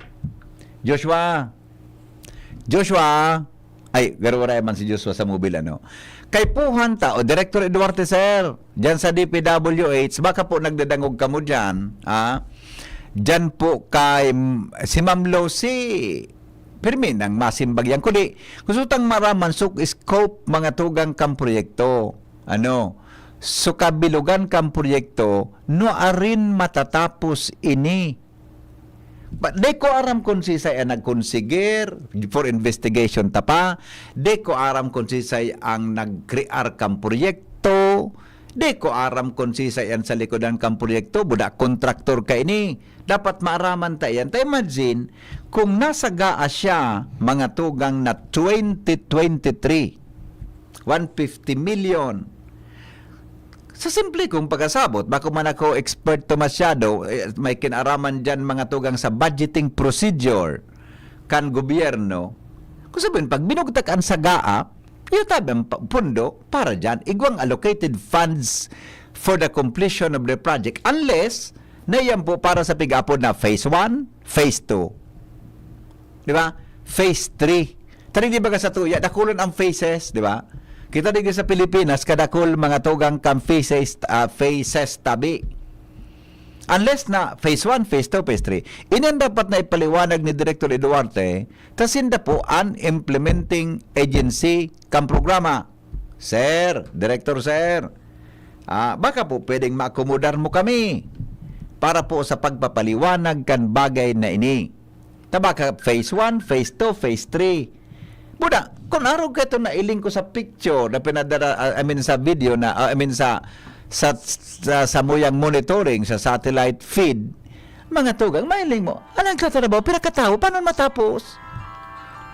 Ay, garo-wala man si Joshua sa mobile Kay puhan ta o Director Duarte sir, diyan sa DPWH, baka po nagdadangog kamo diyan, Diyan po kay si Ma'am Lucy pirmi nang masimbag yan. Kundi, gusto tang maraman scope mga tugang kang proyekto. So kabilugan kang proyekto, no arin matatapos ini. But di ko aram kung sisay ang nagkonsigir for investigation tapa. Di ko aram kung sisay ang nag-crear kang proyekto. Di ko aram kung sisay ang sa likodan kang proyekto. Budak kontraktor ka ini. Dapat maaraman tayo yan. Tayo imagine, kung nasagaa siya mga tugang na 2023, 150 million. Sa simple kong pagkasabot, bako man ako expert to masyado, may kinaraman dyan mga tugang sa budgeting procedure kan gobyerno. Kung sabihin, pag binugtak ang sagaa, yung tabang pundo para dyan, igwang allocated funds for the completion of the project unless na yan po para sa pig-apod na phase 1, phase 2. Di ba? Phase 3. Tari di ba ka sa tuya, dakulon ang phases, di ba? Kita di sa Pilipinas, kadakol mga tugang kang phases tabi. Unless na phase 1, phase 2, phase 3. Inan dapat na ipaliwanag ni Director Eduarte, tasinda po an implementing agency kang programa. Sir, Director Sir, baka po pwedeng maakomodar mo kami para po sa pagpapaliwanag kan bagay na ini. Tabaka phase 1, phase 2, phase 3. Buda, kung araw ka ito nailing ko sa picture na pinadara, sa video na, sa muyang monitoring, sa satellite feed, mga tugang, mailing mo, anong katrabaho, pira katao, paano matapos?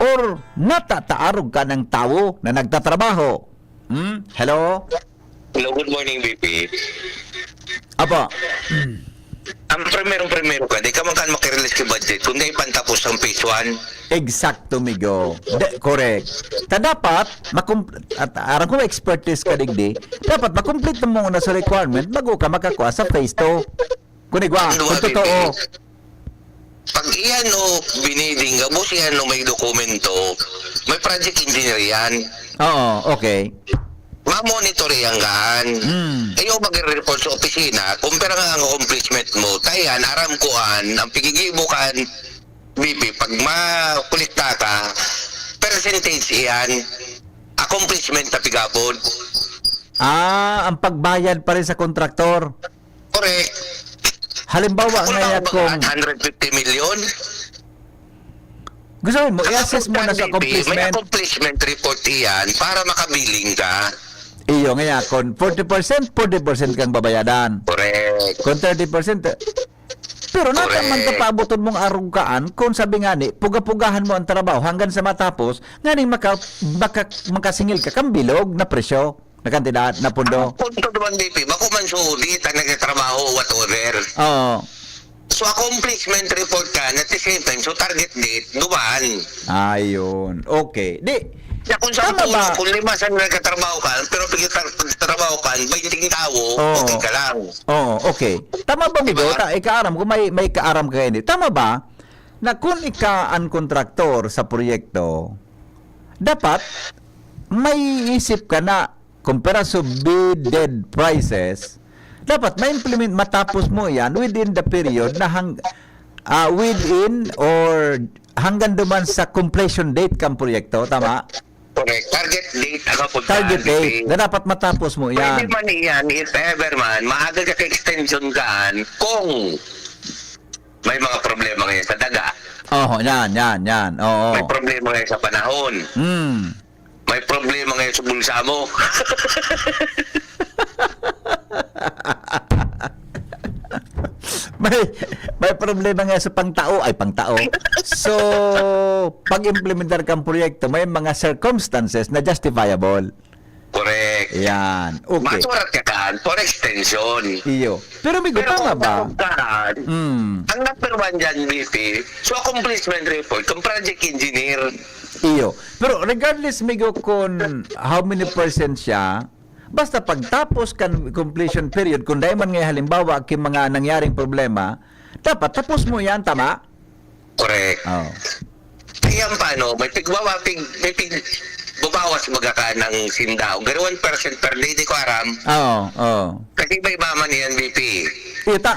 Or natataarog ka ng tao na nagtatrabaho? Hello? Hello, good morning, BP. Apa? Ang primero ka, di ka man kan makirelease ki budget, kundi ipantapos ang phase 1. Exacto, migo. Correct. Dapat, at arang ko expertise ka digdi, dapat makomplete mo na sa requirement bago ka makakuha sa phase 2. Kunigwa, kung totoo. Pag iyan o biniding, gabos iyan o may dokumento, may project engineer yan. Oo, okay. Ma-monitor yan gaan. Ayaw mag-report sa opisina, kumpara nga ang accomplishment mo, tayan, aram kuan, ang pigigibukan, BP, pag makulikta ka, percentage iyan, accomplishment na pigapon. Ang pagbayad pa rin sa kontraktor. Correct. Halimbawa, ngayon kung 150 million. gusto mo, i-assess mo na sa May accomplishment. accomplishment report iyan para makabiling ka. Iyo, ngayon, kung 40%, 40% kang babayadan. Correct. Kung 30%, pero nataman ka paaboton mong arungkaan kung sabi nga ni, puga-pugahan mo ang trabaho hanggang sa matapos, nga ning makasingil ka kang bilog na presyo, na kantidad, na pundo. Punto naman, BP, bako man sulit ang nagtatrabaho whatever. Oo. So, accomplishment report ka at the same time, so target date, dumaan. Ayun. Okay. Ya, kung sa Tama ba? kung 5 saan nagkatrabaho ka, pero pagkatrabaho ka, 20 tao, okay ka lang. Oo, okay. Tama ba, Migo? Ikaaram, kung may kaaram ka hindi. Tama ba na kung ika-an kontraktor sa proyekto, dapat may isip ka na kumpara sa bidded prices, dapat ma-implement, matapos mo yan within the period na within or hanggang duman sa completion date kang proyekto, tama? Correct. Target date, ano po Target date, na dapat matapos mo Pwede yan. man iyan, if ever man, maaga ka ka-extension kaan kung may mga problema ngayon sa daga. Oo, yan. Oo. May problema ngayon sa panahon. May problema ngayon sa bulsa mo. may problema nga sa pangtao. So, pag-implementar kang proyekto, may mga circumstances na justifiable. Correct. Yan. Okay. Masurat ka kaan for extension. Iyo. Pero Migo, tama ba? Ang number 1 dyan, BP, so accomplishment report, kung project engineer. Iyo. Pero regardless, Migo, kung how many percent siya, basta pagtapos kan completion period, kung dahil man nga halimbawa king mga nangyaring problema, dapat tapos mo yan, tama? Correct. Oh. Kaya paano, may babawas magaka ng sindaw. Pero 1% per day, di ko aram. Oo. Kasi may mama niyan, BP. Ita,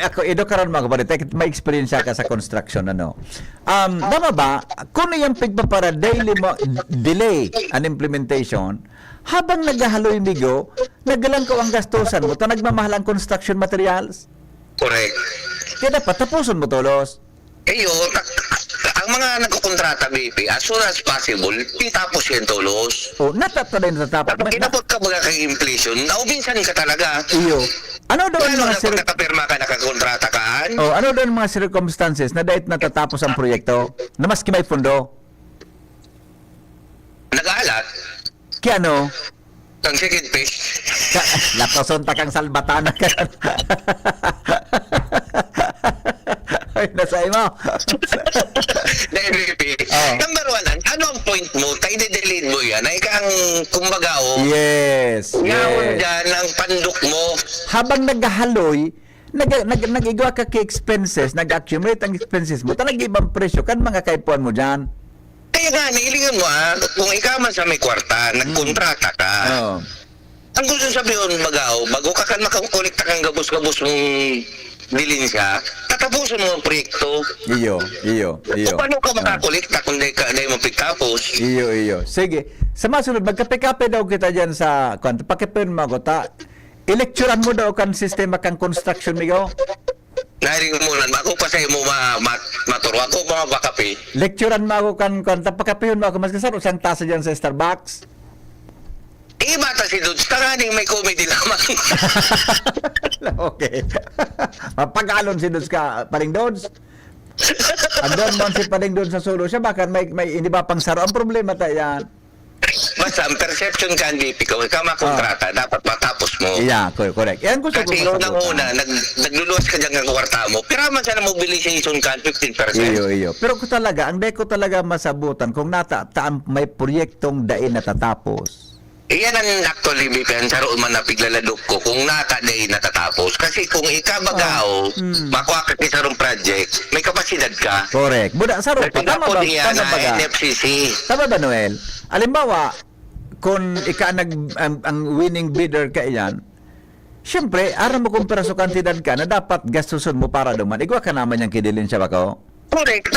ako edo karon mga kapatid, may experience ka sa construction ano. Tama ba kung yung pigpapara daily mo delay an implementation, habang naghahaloy Migo, nagalang ko ang gastusan mo, ta nagmamahal ang construction materials. Correct. Kaya dapat tapuson mo tolos. Ang mga nagkukontrata, BP, as soon as possible, pitapos yan tolos. O, natatala na tatapos. Pag inabot ka mga kay-inflation, naubinsan ka talaga. Iyo. Ano daw ang Lalo mga na pag nakapirma ka, nakakontrata kaan. ano daw ang mga circumstances na dahil natatapos ang proyekto na maski may pondo? Nag-aalat. Kaya ano? Ang second page. Lapason ta kang salbatana ka. Ay, nasa mo. Dahil, BP, number 1, ano ang point mo? Tayo delete mo yan. Ay kang kumbaga, Yes. Yawon dyan ang pandok mo. Habang naghahaloy, nag-igwa ka kay expenses, nag-accumulate ang expenses mo, nag-ibang presyo, kan mga kaipuan mo dyan. Kaya nga, nailingan mo kung ikaw man sa may kwarta, nagkontrata ka. Ang gusto sabihin, Magaw, bago ka kan makakolekta kang gabos-gabos mong dilensya, tatapusin mo ang proyekto. Iyo. Kung paano ka makakolekta kung di mo pagtapos? Iyo. Sige. Sa masunod, magkape-kape daw kita dyan sa, pakipin mo ako, i-lecturean mo daw kan sistema kang construction, migo. Nahiring mo lang, ako pa sa'yo mo maturo. Ako mga bakapi. Lecturean mo ako kan, pakipin mo ako, mas kasaro, siyang tasa dyan sa Starbucks. Bata si Dudes, tanganing may comedy naman. Okay. Mapagalon si Dudes ka, paring Dudes. Andon man si paring Dudes sa solo siya, baka may hindi ba pang saro. Ang problema tayo yan. Basta, ang perception ka, hindi ikaw makontrata, dapat matapos mo. Yeah, correct. Yan gusto ko Kasi masabutan. unang-una, nagluluwas ka dyan ng kwarta mo, pero man sana mobilization ka, 15%. Iyo. Pero ko talaga, ang di ko talaga masabutan, kung may proyektong dain natatapos. Iyan ang actually, Bipian, sa roon man na piglaladok ko, kung naka-day natatapos. Kasi kung ikabagaw, makuha ka sa roong project, may kapasidad ka. Correct. Buda, saro pa. Tama ba? Iyan Tama ba na ga? NFCC. Tama ba, Noel? Alimbawa, kung ang winning bidder ka iyan, siyempre, aram mo kung peraso kantidad ka na dapat gastuson mo para duman. Igwa ka naman yung kidilin siya ba ko? Correct.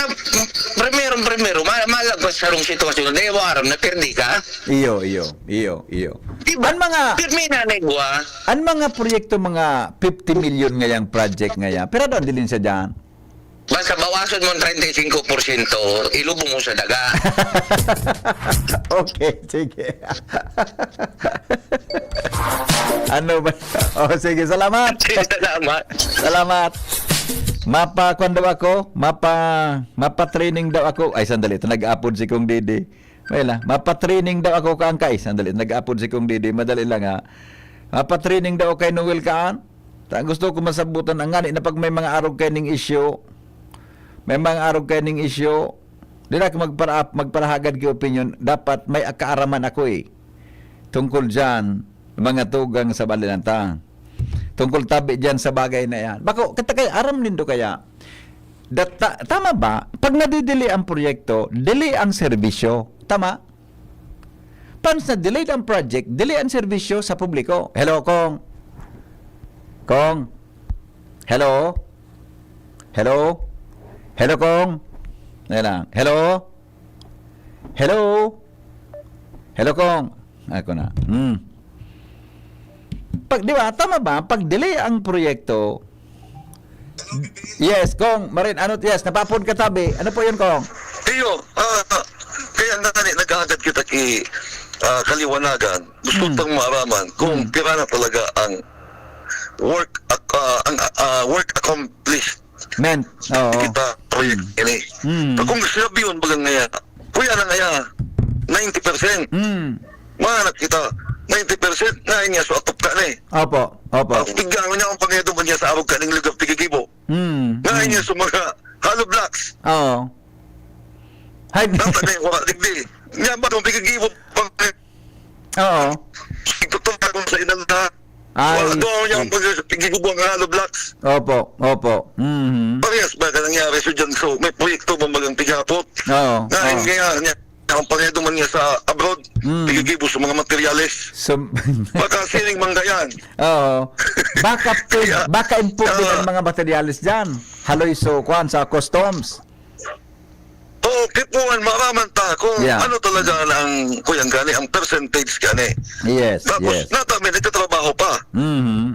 Primero, malagos sa rong sitwasyon. Dahil mo aram na perdi ka. Iyo. Diba? An mga Pirmi na negwa. an mga proyekto mga 50 million ngayang project ngaya. Pero doon dilin siya dyan. Basta bawasan mo ang 35%, ilubong mo sa daga. Okay, sige. Ano ba? Oh, sige, salamat. Salamat. Salamat. Mapa-kwan daw ako, mapa-training daw ako. Ay, sandali, ito nag-upload si Kong Didi. Wala, mapa-training daw ako kaangkay. Sandali, nag-upload si Kong Didi. Madali lang ha. Mapa-training daw kay Noel Kaan. Gusto ko masabutan ang ngani na pag may mga arog kay ning issue. May mga arog kay ning issue. Di na ako magparahagad kay opinion. Dapat may kaaraman ako tungkol dyan, mga tugang sa Balinantang. Tungkol tabi dyan sa bagay na yan. Bako, kaya aram nindo kaya. Tama ba? Pag nadidili ang proyekto, delay ang serbisyo. Tama? Pans na delay ang project, delay ang serbisyo sa publiko. Hello, Kong. Kong. Hello. Hello. Hello, Kong. Ayan. Hello. Hello. Hello, Kong. Ako na. Di ba? Tama ba? Pag delay ang proyekto, yes, Kong, Marin, yes, napapod ka tabi. Ano po yun, Kong? Iyo, kaya nag-agad kita kaliwanagan. Gusto tang maaraman kung pira na talaga ang work accomplished. Men, oo. Kita project ini. Kung sabi yun bagang ngaya, kuya na ngaya, 90%. Mana kita, 90% na niya so atop ka ni. Opo. Bigyan niya ang pangyado mo niya sa arog ka ng lugar tigigibo. Na niya sa mga hollow blocks. Oo. Hay. Dapat na yung wala digdi. Niya ba itong tigigibo? Oo. Itutok akong sa inang na. Ay. Wala doon niya ang tigigibo ang hollow blocks. Opo. Parehas ba ka nangyari sa dyan? So may proyekto ba magang tigapot? Oo. Ngayon kaya niya. Ang pangyado man niya sa abroad, tigigibo sa mga materyales. So, Baka sining manggayan. oo. Baka import din ang mga materialis dyan. Haloy so, sa customs. Oo, kipuan, maraman ta kung Yeah. ano talaga ang kuyang gani, ang percentage gani. Yes, Tapos, yes. natami, nagtatrabaho pa.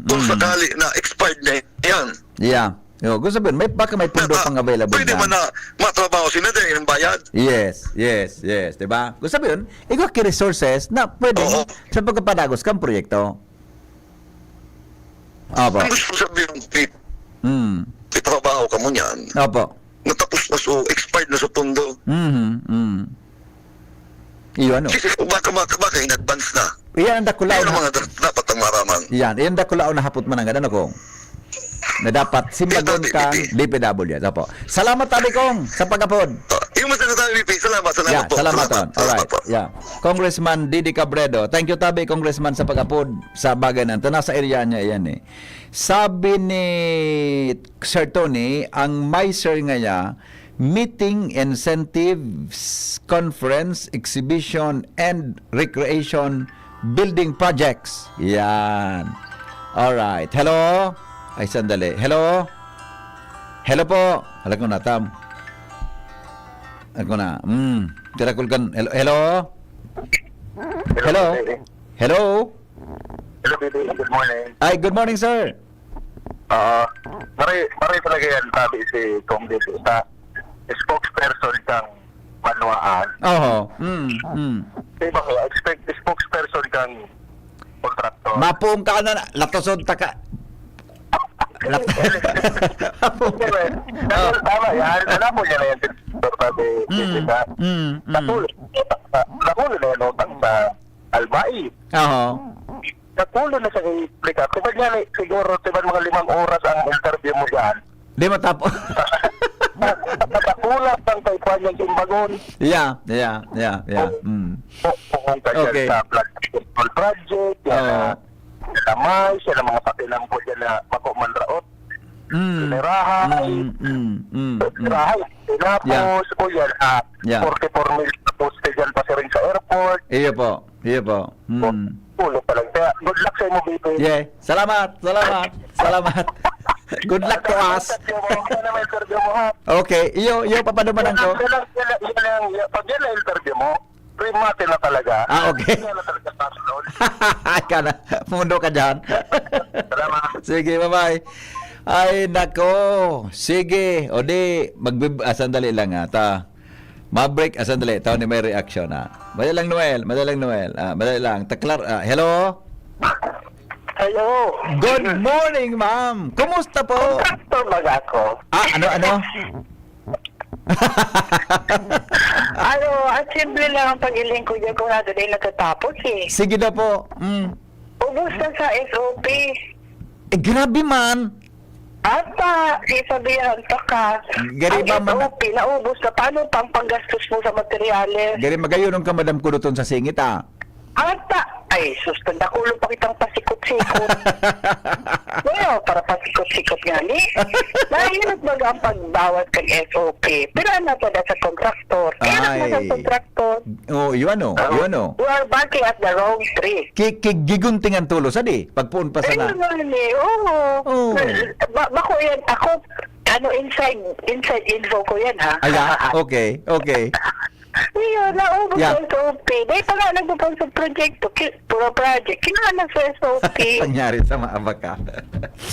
Kung sakali na expired na yan. Yeah. Yo, gusto sabihin, baka may pundo pang available Pwede dyan. man na matrabaho sila din ng bayad. Yes. Diba? Gusto sabihin, ikaw resources na pwede Oo. sa pagkapadagos kang proyekto. Opo. Ang gusto sabihin, itrabaho ka mo niyan. Opo. Natapos na so, expired na sa pundo. Iyo ano? Kasi baka in advance na. Iyan ang dakulao Yan ang na. mga dapat ang maraman. Iyan ang dakulao na hapot man ang ganun ako. Na dapat simbagon ka DPW. Opo. Salamat tabi kong sa pagapod. Yung mas na tayo, VP. Salamat Yeah, po. salamat on. Alright. po. Yeah. Congressman Didi Cabredo. Thank you tabi Congressman sa pagapod sa bagay na ito. Nasa area niya yan Sabi ni Sir Tony, ang MISER ngaya, Meeting, Incentives, Conference, Exhibition, and Recreation building projects. Yan. Alright. Hello? Ay, sandali. Hello? Hello po. Alam ko na, Tam. Alam ko na. Tirakulkan. Hello? Hello? Hello? Hello? Hello, Bibi. Good morning. Ay, good morning, sir. Maray talaga yan, sabi si Kong Dito, sa spokesperson kang manuaan. Oo. Diba ko, expect spokesperson kang kontraktor. Mapuong ka na. Latosod ta ka. Tama yan. Alam mo niya na yan, sabi, Jessica. Nakulo na yan utang sa Albay. Oo. Nakulo na sa i-explica. Kung yan, siguro, diba mga 5 oras ang interview mo dyan, Di matapos. nakakulat ng kaipuan niyang simbagon. Yeah. Kung kanya Okay. sa flood control project, yan na may, siya na mga pakilang po dyan na makumanraot. Sinirahay. Sinirahay. Tinapos po yan. Yeah. 44 mil na poste dyan pa siya rin sa airport. Iyo po. Pulo pa lang. Kaya good luck sa inyo, Bibi. Yeah. Salamat. Good luck to us. Yan na may interview mo, ha? Okay. Iyo papadumanan ko. Pag yan na interview mo, primate na talaga. Okay. Yan na talaga tasunod. Ka na. Mundo ka dyan. Salamat. Sige, bye-bye. Ay, nako. Sige. O di, sandali lang ta. Ma-break. Sandali. Tao ni may reaction Madalang Noel. Madali lang. Taklar. Hello? Hello. Good morning, ma'am. Kumusta po? Kontraktor ba ako? Ano? At simple lang ang pag-iling ko dyan kung nato din natatapos eh. Sige na po. Ubus na sa SOP. Grabe man. Ata, isabihan ta ka. Gari ba Ang man- SOP, naubos na. Paano pang panggastos mo sa materyales? Gari magayon ka madam ko doon sa singit Ata, ay sus, nakulo pa kitang pasikot-sikot. Well, para pasikot-sikot nga ni. Nahinag baga ang pagbawat kang SOP. Pero ano pa na sa kontraktor? Kaya na sa Ay. kontraktor. Yun ano. You are barking at the wrong tree. Giguntingan tulo sa di. Pagpuon pa Ay, sana. naman eh. Oo. Oo. Bako yan, ako, inside info ko yan, ha? Okay. Iya, naubos Yeah. sa SOP. Dahil pa nga nagpapang sa proyekto, puro project, kinahanap sa SOP. Pangyari sa maaba ka.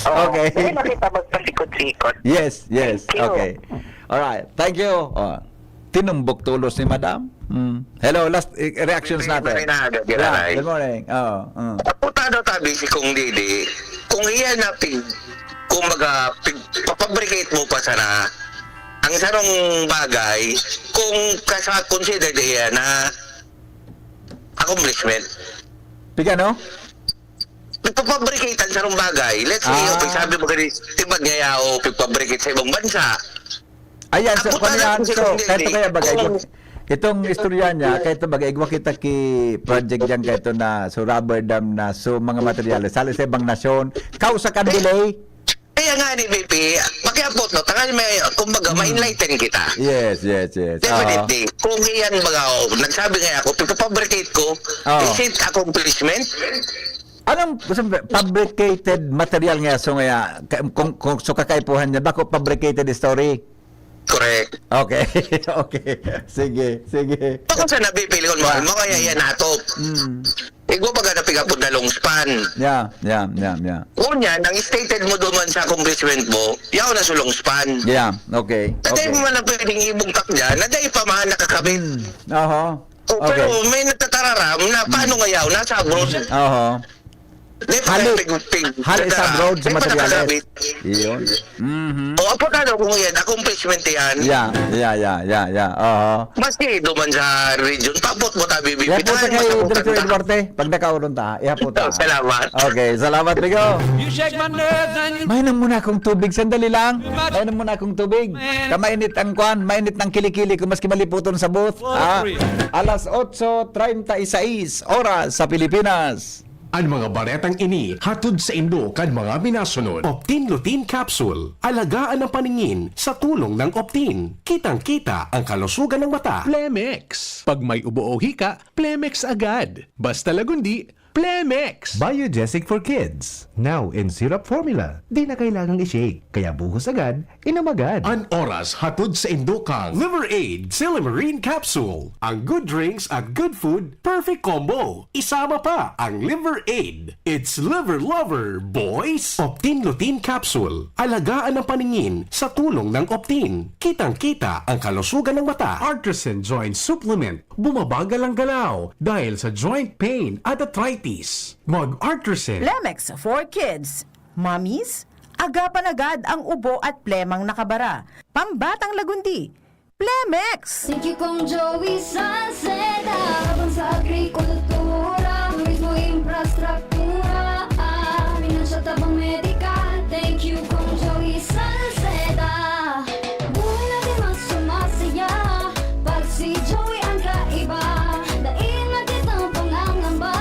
Okay. Dahil nakita magpasikot-sikot. Yes. Thank you. Okay. Alright. Thank you. Tinumbok tulos ni madam. Hello, last reactions natin. Good morning. Putado tabi si Kong Didi, kung iyan na kumbaga, papabricate mo pa sana, ang sarong bagay, kung consider niya na accomplishment, Pigano? nagpapabricate ang sarong bagay. Let's say, sabi mo ganit, tibag niya o pagpabricate sa ibang bansa. Ayan, so, Puta na kanyan, kung si so, Kong kahit Didi, kaya bagay, kung- itong istorya niya, kahit bagay, igwa kita ki project dyan kahit na, so rubber dam na, so mga materyales, sali sa ibang nasyon, kausakan delay. Kaya nga ni VP, pakiapot no, tangan may, kumbaga, ma-enlighten kita. Yes. Definitely. Kung iyan baga, nagsabi nga ako, pagpapabricate ko, is it accomplishment? Anong fabricated material nga so nga kung so kakaipuhan niya bako fabricated story? Correct. Okay. Sige. Kung sa nabipili ko mo, kaya yan natop. Ego baga napigapod na long span. Yeah. Kunya, nang stated mo duman sa accomplishment mo, yaw na sulong span. Yeah, okay. Naday mo man na pwedeng ibungkak dyan, naday pa man nakakabit. Oho. Pero may nagtatararam na paano nga yaw, nasa abroad. Oho. Hali sa abroad sa materyales. Iyon. O apo na kung yan, accomplishment yan. Yeah. Oho. Maski duman sa region, tapot mo tabi Yeah, po bibitan. kay Director Eduarte, pag nakaulon ta, po ta. Salamat. Okay, salamat Bigo. You shake my nerves and you... Mainam muna akong tubig, sandali lang. Mainam muna akong tubig. Kamainit ang kwan, mainit ng kilikili kung maski maliputon sa booth. Alas 8:36 oras sa Pilipinas. Ang mga baretang ini hatod sa Indo kan mga minasunod. Optin Lutein Capsule. Alagaan ang paningin sa tulong ng Optin. Kitang-kita ang kalusugan ng mata. Plemex. Pag may ubo o hika, Plemex agad. Basta lagundi, Plemex! Biogesic for Kids. Now in syrup formula. Di na kailangang i-shake. Kaya buhos agad, inom agad. An oras hatod sa Indokang Liver Aid Silimarine Capsule. Ang good drinks at good food, perfect combo. Isama pa ang Liver Aid. It's liver lover, boys! Optin Lutein Capsule. Alagaan ang paningin sa tulong ng Optin. Kitang-kita ang kalusugan ng mata. Artisan Joint Supplement. Bumabagal ang galaw dahil sa joint pain at arthritis. Mag-Artisan. Plemex for Kids. Mommies, agapan agad ang ubo at plemang nakabara. Pambatang lagundi. Plemex! Thank you Kong Joey Salceda. Habang sa agrikultura, turismo, infrastruktura, finansya, tabang medikal. Thank you Kong Joey Salceda. Buhay natin mas sumasaya pag si Joey ang kaiba. Daig natin ang pangangamba.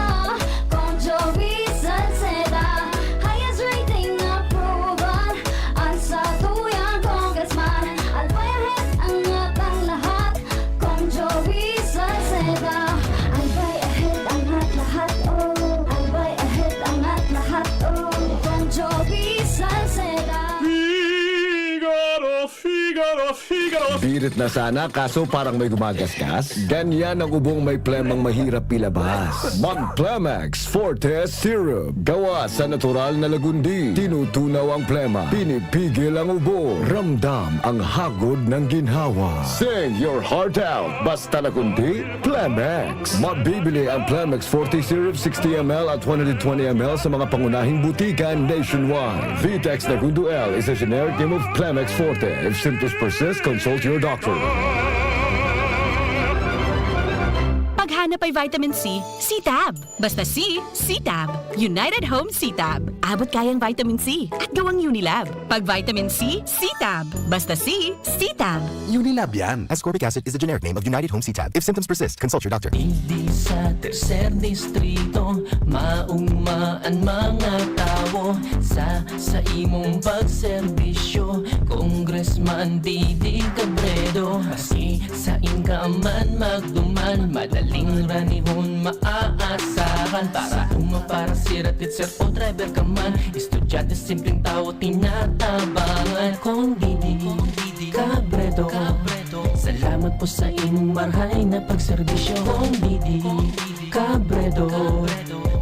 Kong Joey Salceda, highest rating approval. Ang sa tuyang congressman, albayahit ang atang lahat. Kong Joey Salceda, albay ahead ang lahat, oh. Albay ahead ang lahat, oh. Kong Joey Salceda. Birit na sana kaso parang may gumagasgas. Ganyan ang ubong may plemang mahirap ilabas. Mag-Plemex Forte Syrup. Gawa sa natural na lagundi. Tinutunaw ang plema. Pinipigil ang ubo. Ramdam ang hagod ng ginhawa. Sing your heart out. Basta lagundi, Plemex. Mabibili ang Plemex Forte Syrup 60ml at 120ml sa mga pangunahing butikan nationwide. Vitex Nagundo L is a generic name of Plemex Forte. If symptoms persist, consult your doctor. Paghanap ay vitamin C, C-Tab. Basta C, C-Tab. United Home C-Tab. Abot kayang vitamin C at gawang Unilab. Pag vitamin C, C-Tab. Basta C, C-Tab. Unilab yan. Ascorbic acid is the generic name of United Home C-Tab. If symptoms persist, consult your doctor. Hindi sa tercer distrito maugmaan mga tao sa imong pagserbisyo. Congressman Didi Cabredo, maski sa inkaman magduman, madaling ranihon maaasahan. Para para sirat sir o driver ka man, estudyante simpleng tao tinatabangan. Kung Didi Cabredo, salamat po sa inyong marhay na pagserbisyo. Kung Didi Cabredo,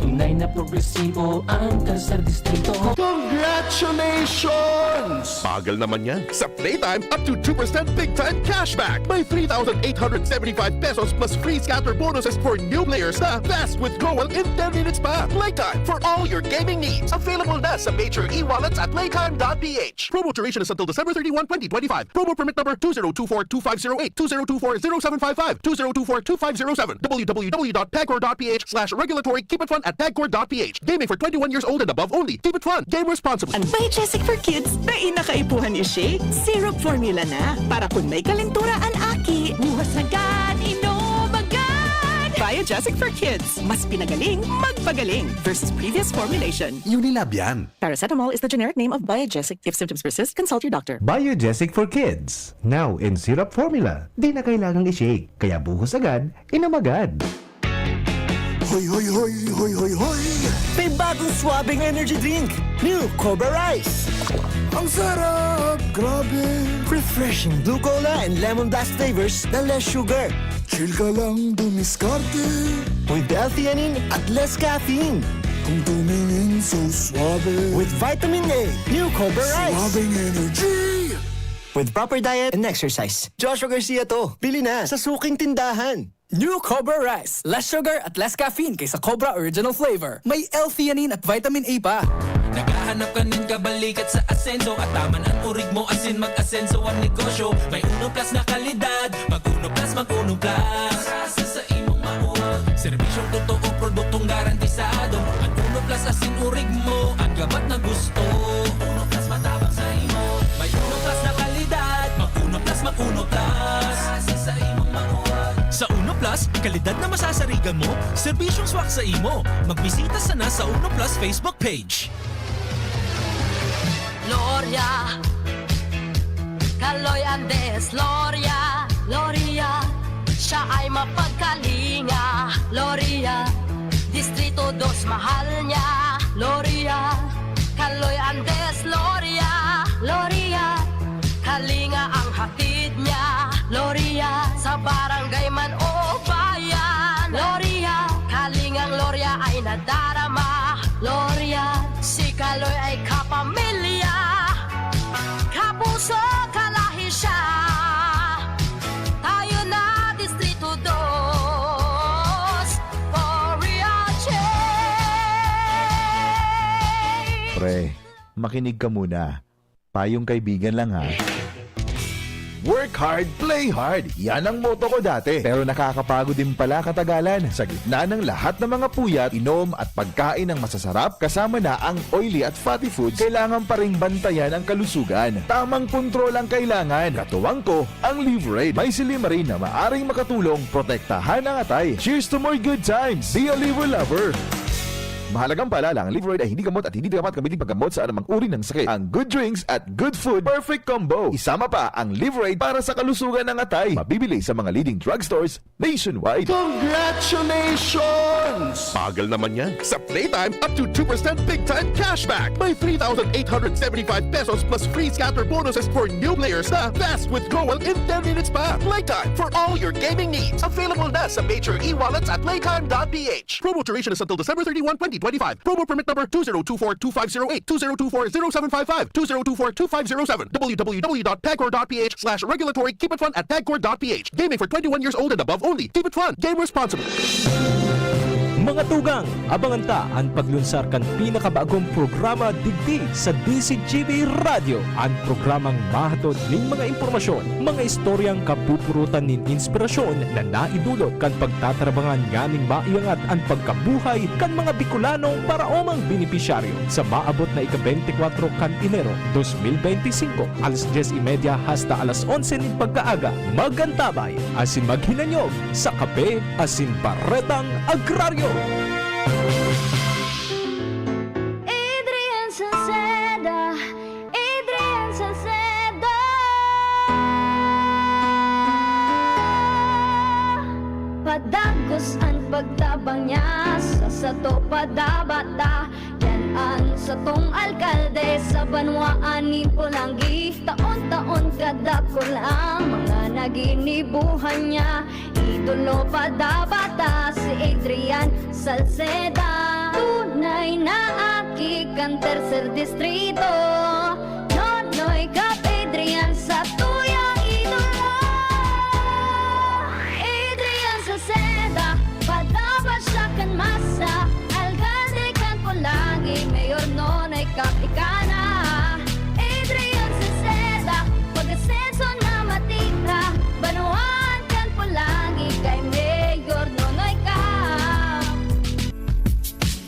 tunay na progresibo ang tercer distrito. Congratulations! Bagal naman yan. Sa Playtime, up to 2% big time cashback. May 3,875 pesos plus free scatter bonuses for new players na fast withdrawal in 10 minutes pa. Playtime for all your gaming needs. Available na sa major e-wallets at playtime.ph. Promo duration is until December 31, 2025. Promo permit number 2024-2508, 2024-0755, 2024-2507, www.pagcor.ph/regulatory. Keep it fun at pagcor.ph. Gaming for 21 years old and above only. Keep it fun. Game responsibly. Ang Biogesic for Kids na inakaipuhan i-shake. Syrup formula na. Para kung may kalentura ang aki. Buhos agad, inom agad. Biogesic for Kids. Mas pinagaling, magpagaling. Versus previous formulation. Unilab yan. Paracetamol is the generic name of Biogesic. If symptoms persist, consult your doctor. Biogesic for Kids. Now in syrup formula. Di na kailangang i-shake. Kaya buhos agad, inom agad. Hoy, hoy, hoy, hoy, hoy, hoy! May bagong swabbing energy drink! New Cobra Rice! Ang sarap! Grabe! Refreshing blue cola and lemon blast flavors na less sugar. Chill ka lang dumiskarte. With L-theanine at less caffeine. Kung tumingin so suave. With vitamin A, New Cobra Rice! Swabbing energy! With proper diet and exercise. Joshua Garcia to. Bili na sa suking tindahan. New Cobra Rice. Less sugar at less caffeine kaysa Cobra Original Flavor. May L-theanine at vitamin A pa. Naghahanap ka ng kabalikat sa asenso at taman ang urig mo asin mag-asenso ang negosyo. May Uno Plus na kalidad. Mag-Uno Plus, mag-Uno Plus. Rasa sa imong mauwag. Serbisyong totoo, produktong garantisado. Ang Uno Plus asin urig mo. Ang gabat na gusto. Uno Plus matabang sa imo. May Uno Plus na kalidad. Mag-Uno Plus, mag-Uno Plus. Rasa sa imong mauwag. Sa Uno Plus, kalidad na masasarigan mo, serbisyong swak sa imo. Magbisita sana sa Uno Plus Facebook page. Gloria, Kaloy Andes, Gloria, Gloria, siya ay mapagkalinga, Gloria, di Distrito 2 mahal niya, Loria. Kaloy Andes, Loria, Loria. Kalinga ang hatid niya, Loria. Sa barangay man o bayan, Loria. Kalingang Loria ay nadarama, Loria. Si Kaloy ay kapamilya, kapuso kalahi siya. Tayo na Distrito 2, for real change. Pre, makinig ka muna. Payong kaibigan lang ha. Work hard, play hard. Yan ang motto ko dati. Pero nakakapagod din pala katagalan. Sa gitna ng lahat ng mga puyat, inom at pagkain ng masasarap, kasama na ang oily at fatty foods, kailangan pa ring bantayan ang kalusugan. Tamang kontrol ang kailangan. Katuwang ko, ang Liverade. May silimarin na maaring makatulong protektahan ang atay. Cheers to more good times. Be a liver lover. Mahalagang paalala, ang Liverade ay hindi gamot at hindi dapat gamitin paggamot sa anumang uri ng sakit. Ang good drinks at good food, perfect combo. Isama pa ang Liverade para sa kalusugan ng atay. Mabibili sa mga leading drugstores nationwide. Congratulations! Pagal naman yan. Sa Playtime, up to 2% big time cashback. May 3,875 pesos plus free scatter bonuses for new players na fast withdrawal in 10 minutes pa. Playtime for all your gaming needs. Available na sa major e-wallets at playtime.ph. Promo duration is until December 31, 2025. Promo permit number 2024-2508, 2024-0755, 2024-2507, www.tagcore.ph/regulatory. Keep it fun at tagcore.ph. Gaming for 21 years old and above only. Keep it fun. Game responsibly. Mga tugang, abangan ta ang paglunsar kan pinakabagong programa digdi sa DCGV Radio. Ang programang mahatod ning mga impormasyon, mga istoryang kapupurutan nin inspirasyon na naidulot kan pagtatrabangan nganing maiangat ang pagkabuhay kan mga Bicolanong para omang benepisyaryo sa maabot na ika-24 kan Enero 2025, alas 10:30 hasta alas 11 nin pagkaaga. Magantabay asin maghinanyog sa Kape asin Baretang Agraryo. Adrian Salceda, Adrian Salceda. Padagos ang pagtabang niya sa sato padabata. Yan ang satong alkalde sa banwaan ni Pulangi. Taon-taon kada ko lang mga naginibuhan niya. Idolo padabata si Adrian Salceda. Tunay na aki kan tercer distrito. Nonoy kap Adrian sa tuyang idolo. Adrian Salceda, padabas siya kan masa. Alcalde kan Pulangi, mayor nonoy kap ikana. Adrian Salceda, pag-asenso na matira. Banuan kan Pulangi, kay mayor nonoy kap.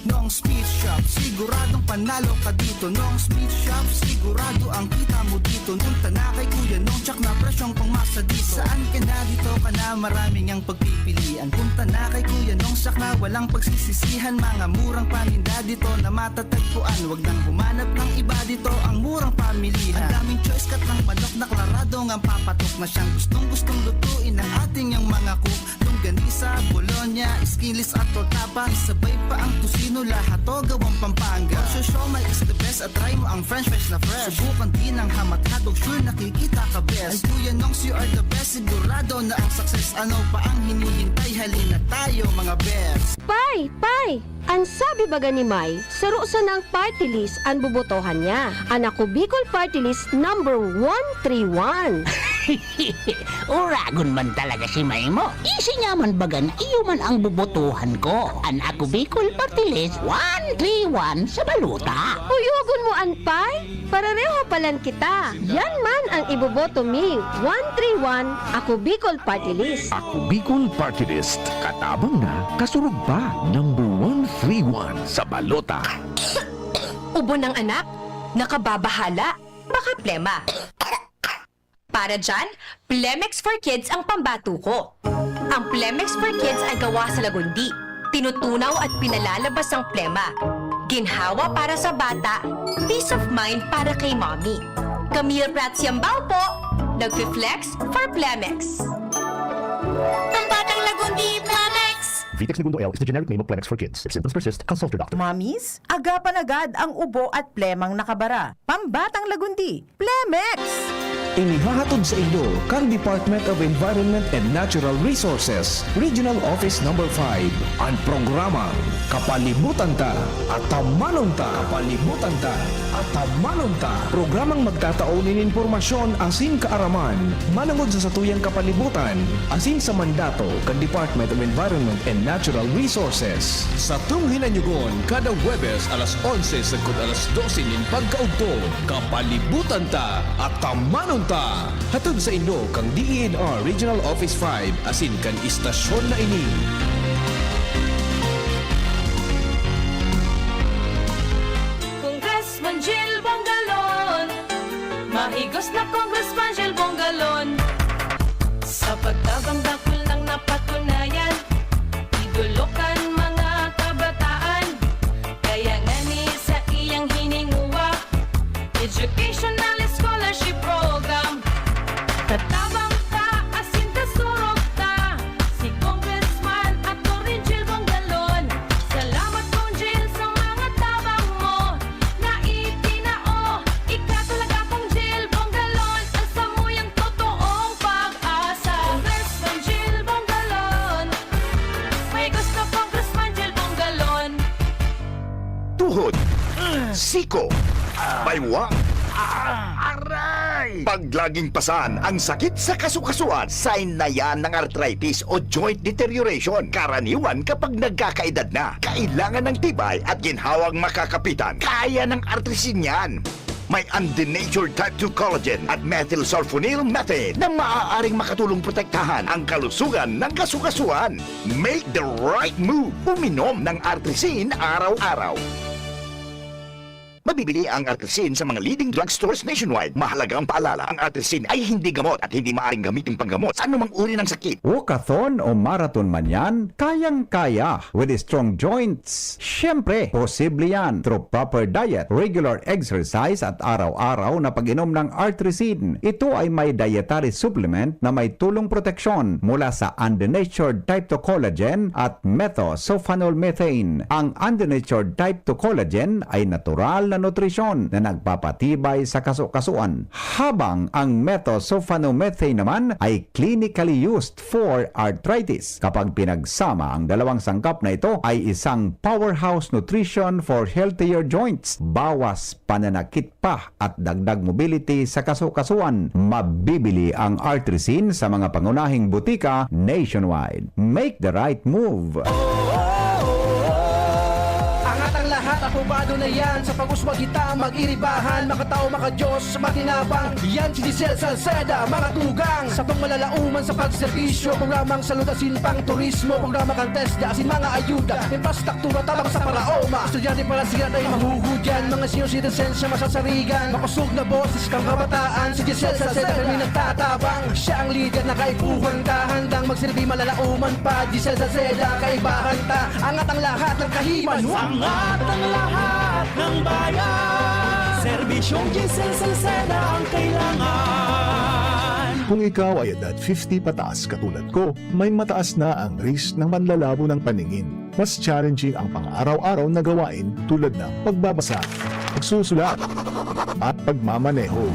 Noong speed shop, siguradong panalo ka dito. Noong speed shop, sigurado ang kita mo dito. Punta na kay Kuya Nong, tsak na presyong pangmasa dito. Saan ka na dito ka na, maraming ang pagpipilian. Punta na kay Kuya Nong, tsak na walang pagsisisihan. Mga murang paninda dito na matatagpuan. Huwag nang humanap ng iba dito, ang murang pamilihan. Ang daming choice kat ng manok na klaradong ang papatok na siyang gustong lutuin ng ating yung mga cook. Longganisa, Bologna, Skilis at Tortapa. Sabay pa ang tusino, lahat o gawang Pampanga. Siomai is the best at try mo ang french fries na fresh. Subukan din ang hamat-hatog, sure nakikita ka best. Ay Kuya Nongs, you are the best, sigurado na ang success. Ano pa ang hinihintay, halina tayo mga best. Pai! Ang sabi baga ni May, sarusan ng party list ang bubotohan niya. Anak ko Bicol Party List number 131. Uragon man talaga si May mo. Isi nga man baga na iyo man ang bubotohan ko. Anak ko Bicol Party List 131 sa baluta. Uyugon mo Anpay? Parareho palan kita. Yan man ang iboboto mi. 131, ako Bicol Party List. Ako Bicol Party List. Katabang na, kasurog pa. Number 131 sa balota. Ubo ng anak, nakababahala, baka plema. Para dyan, Plemex for Kids ang pambato ko. Ang Plemex for Kids ay gawa sa lagundi. Tinutunaw at pinalalabas ang plema. Ginhawa para sa bata, peace of mind para kay mommy. Camille Prats Yambao po, nag-flex for Plemex. Ang batang lagundi, Plemex! Vitex Segundo L is the generic name of Plemex for kids. If symptoms persist, consult your doctor. Mommies, agapan agad ang ubo at plemang nakabara. Pambatang lagundi, Plemex! Inihahatod sa inyo kang Department of Environment and Natural Resources, Regional Office No. 5, ang programang Kapalibutan Ta at Tamanon Ta. Kapalibutan Ta at Tamanon Ta. Programang magtataon ng impormasyon asin kaaraman, manangod sa satuyang kapalibutan, asin sa mandato kang Department of Environment and Natural Resources. Sa tunghinanyugon, kada Webes alas 11 sagkod alas 12 nin pagkaugto, Kapalibutan Ta at Tamanon Ta. Hatod sa inyo kang DENR Regional Office 5 asin kan istasyon na ini. Congressman Jill Bongalon, mahigos na Congressman Jill Bongalon. Sa pagtabang dakol ng napatunayan, idulukan mga kabataan. Kaya nga ni sa iyang hininguwa, Educational Scholarship Program. Tatabang ta, asin kasurog ta, si Congressman Atty. Jill Bongalon. Salamat kong Jill sa mga tabang mo, na itinao, ikatulaga kong Jill Bongalon, ang samuyang totoong pag-asa. Congressman Jill Bongalon, may gusto Congressman Jill Bongalon. Tuhod, siko, baywang, aray! Pag laging pasan ang sakit sa kasukasuan, sign na yan ng arthritis o joint deterioration. Karaniwan kapag nagkakaedad na, kailangan ng tibay at ginhawang makakapitan. Kaya ng artrisin yan. May undenatured type 2 collagen at methylsulfonyl methane na maaaring makatulong protektahan ang kalusugan ng kasukasuan. Make the right move. Uminom ng artrisin araw-araw. Mabibili ang artrisin sa mga leading drugstores nationwide. Mahalaga ang paalala, ang artrisin ay hindi gamot at hindi maaaring gamitin panggamot sa anumang uri ng sakit. Walkathon o marathon man yan, kayang-kaya with strong joints. Siyempre, posible yan through proper diet, regular exercise at araw-araw na pag-inom ng artrisin. Ito ay may dietary supplement na may tulong proteksyon mula sa undenatured type 2 collagen at methylsulfonyl methane. Ang undenatured type 2 collagen ay natural na nutrisyon na nagpapatibay sa kasukasuan, habang ang methylsulfonyl methane naman ay clinically used for arthritis. Kapag pinagsama ang dalawang sangkap na ito ay isang powerhouse nutrition for healthier joints, bawas pananakit pa at dagdag mobility sa kasukasuan. Mabibili ang artrisin sa mga pangunahing butika nationwide. Make the right move. Aprobado na yan sa pag-uswag kita mag-iribahan, makatao, makadiyos, matinabang. Yan si Giselle Salceda, mga tugang sa pangmalalauman sa pagserbisyo, programang salutasin pang turismo, programa kang TESDA, asin mga ayuda, infrastruktura tabang sa paraoma. Estudyante para siya ay mahuhudyan, mga senior citizens siya masasarigan, makusog na boses kang kabataan. Si Giselle Salceda kami nagtatabang, siya ang leader na kaibuhan ka, handang magsilbi malalauman pa. Giselle Salceda, kaibahan ta, angat ang lahat ng kahiman, angat ang lahat ng bayan. Serbisyong Giselle Salceda ang kailangan. Kung ikaw ay edad 50 pataas katulad ko, may mataas na ang risk ng manlalabo ng paningin. Mas challenging ang pang-araw-araw na gawain tulad ng pagbabasa, pagsusulat, at pagmamaneho.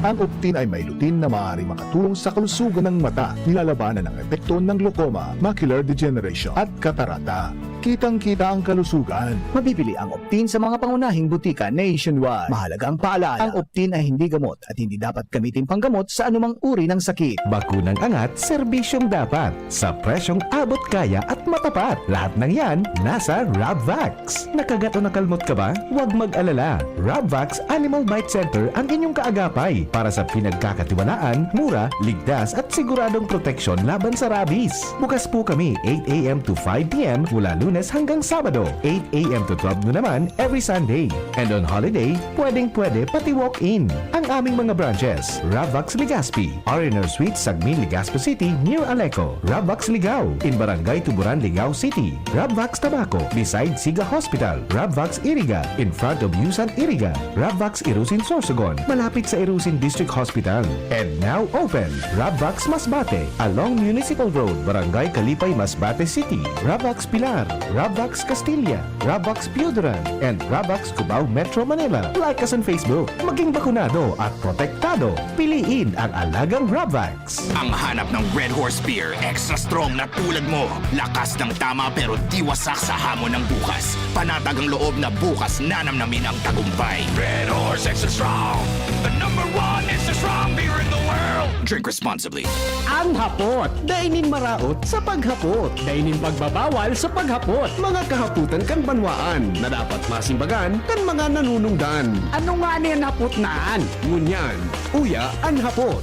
Ang Optin ay may lutin na maaari makatulong sa kalusugan ng mata, nilalabanan ang epekto ng glaucoma, macular degeneration at katarata. Kitang-kita ang kalusugan. Mabibili ang Optin sa mga pangunahing butika nationwide. Mahalaga ang paalala, ang Optin ay hindi gamot at hindi dapat gamitin panggamot sa anumang uri ng sakit. Bakunang angat, serbisyong dapat. Sa presyong abot kaya at matapat. Lahat ng yan, nasa Rabvax. Nakagat o nakalmot ka ba? Huwag mag-alala. Rabvax Animal Bite Center ang inyong kaagapay para sa pinagkakatiwalaan, mura, ligtas at siguradong proteksyon laban sa rabies. Bukas po kami 8 a.m. to 5 p.m. mula Lunes Lunes hanggang Sabado, 8 a.m. to 12 noon naman every Sunday. And on holiday, pwedeng-pwede pati walk-in. Ang aming mga branches, Ravvax Legazpi, R&R Suite, Sagmin, Legazpo City, near Aleco, Ravvax Ligao, in Barangay Tuburan, Ligao City, Ravvax Tabaco, beside Siga Hospital, Ravvax Iriga, in front of Yusan Iriga, Ravvax Irusin Sorsogon, malapit sa Irusin District Hospital. And now open, Ravvax Masbate, along Municipal Road, Barangay Kalipay, Masbate City, Ravvax Pilar, Ravvax Castilla, Ravvax Piudaran, and Ravvax Cubao Metro Manila. Like us on Facebook. Maging bakunado at protektado. Piliin ang alagang Ravvax. Ang hanap ng Red Horse Beer, extra strong na tulad mo. Lakas ng tama pero di wasak sa hamon ng bukas. Panatag ang loob na bukas nanamnamin ang tagumpay. Red Horse Extra Strong, the #1 extra strong beer in the world. Drink responsibly. Ang hapot, dainin maraot sa paghapot. Dainin pagbabawal sa paghapot. Mga kahaputan kan banwaan na dapat masimbagan kan mga nanunungdan. Ano nga niyan hapot naan? Ngunyan, uya ang hapot.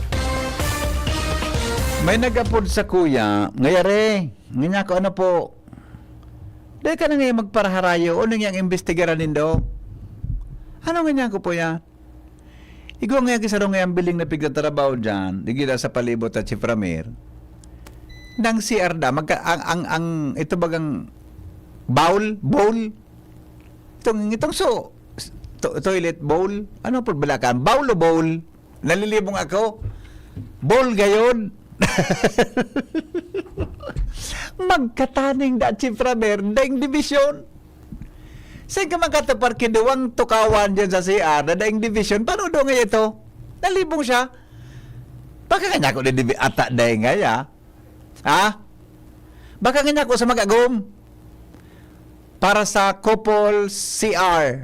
May nagapod sa kuya, ngayari, nga ko ano po. Dahil ka na ngayon magparaharayo, o nang yung investigaran nindo? Ano nga ko po yan? Ikaw nga kisaro nga yung biling na pigtatrabaho dyan, di gila sa palibot at si Framir. Nang si Arda, ang ito bagang bowl, itong toilet bowl, ano po balakan? Bowl o bowl? Nalilibong ako. Bowl gayon. Magkataning da si Framir, daing division. Saan ka magkatapar kinuwang tukawan dyan sa CR na daing division? Paano doon nga ito? Nalibong siya. Baka kanya ko na ata daing nga ya? Ha? Baka kanya ko sa mag-agom. Para sa couple CR.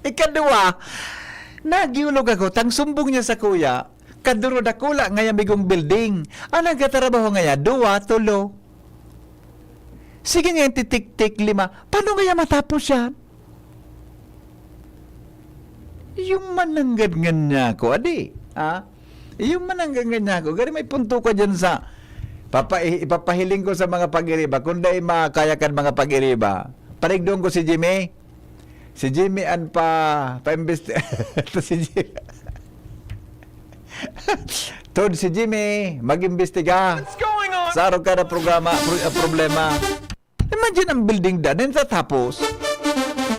Ikadua, nagyulog ako, tang sumbong niya sa kuya, kaduro dakula nga yung bigong building. Ang nagkatrabaho nga ya, 2, 3. Sige nga yung titik-tik 5. Paano nga matapos yan? Yung mananggad nga niya ko, adi. Ha? Yung mananggad nga niya ko. Gari may punto ka dyan sa ipapahiling ko sa mga pag-iriba. Kung dahil makayakan mga pag-iriba, panigdoon ko si Jimmy. Si Jimmy an pa-imbesti. Si Jimmy. Tod si Jimmy, mag-imbestiga. Sa araw ka na problema. Imagine ang building din tatapos.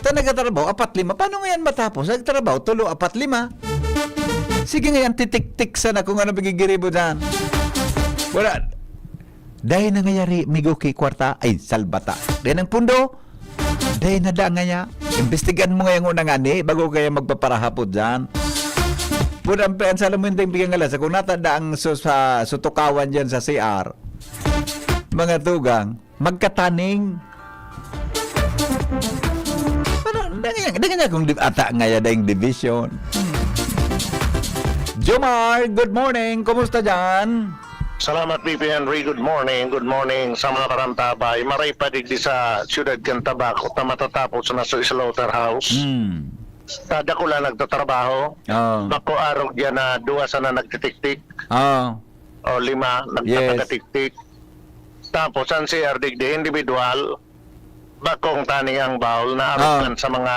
Nagtatrabaho, 4-5. Paano nga yan matapos? Nagtrabaho, 3-4-5. Sige nga yan, titik-tik sana kung ano bigigiribo dyan. Wala. Dahil nangyayari, migo kay kwarta, ay salbata. Dahil ang pundo, dahil nada nga niya. Imbestigan mo nga yung unang ani, bago kaya magpaparahapot dyan. Punang pean sa alam mo yung bigyan nga kung natanda ang sutukawan dyan sa CR, mga tugang, magkataning. Parang, dengan kung ata nga yung division. Jomar, good morning. Kumusta dyan? Salamat, BP Henry. Good morning. Good morning sa mga karantabay. Maray padigdi sa Ciudad Cantabaco na matatapos na sa slaughterhouse. Tada ko lang nagtatrabaho. Bako arog yan na 2 sana nagtitik-tik. O 5 nagtatatik-tik. Tapos ang CR digdi individual. Bakong taning ang bawl na arog sa mga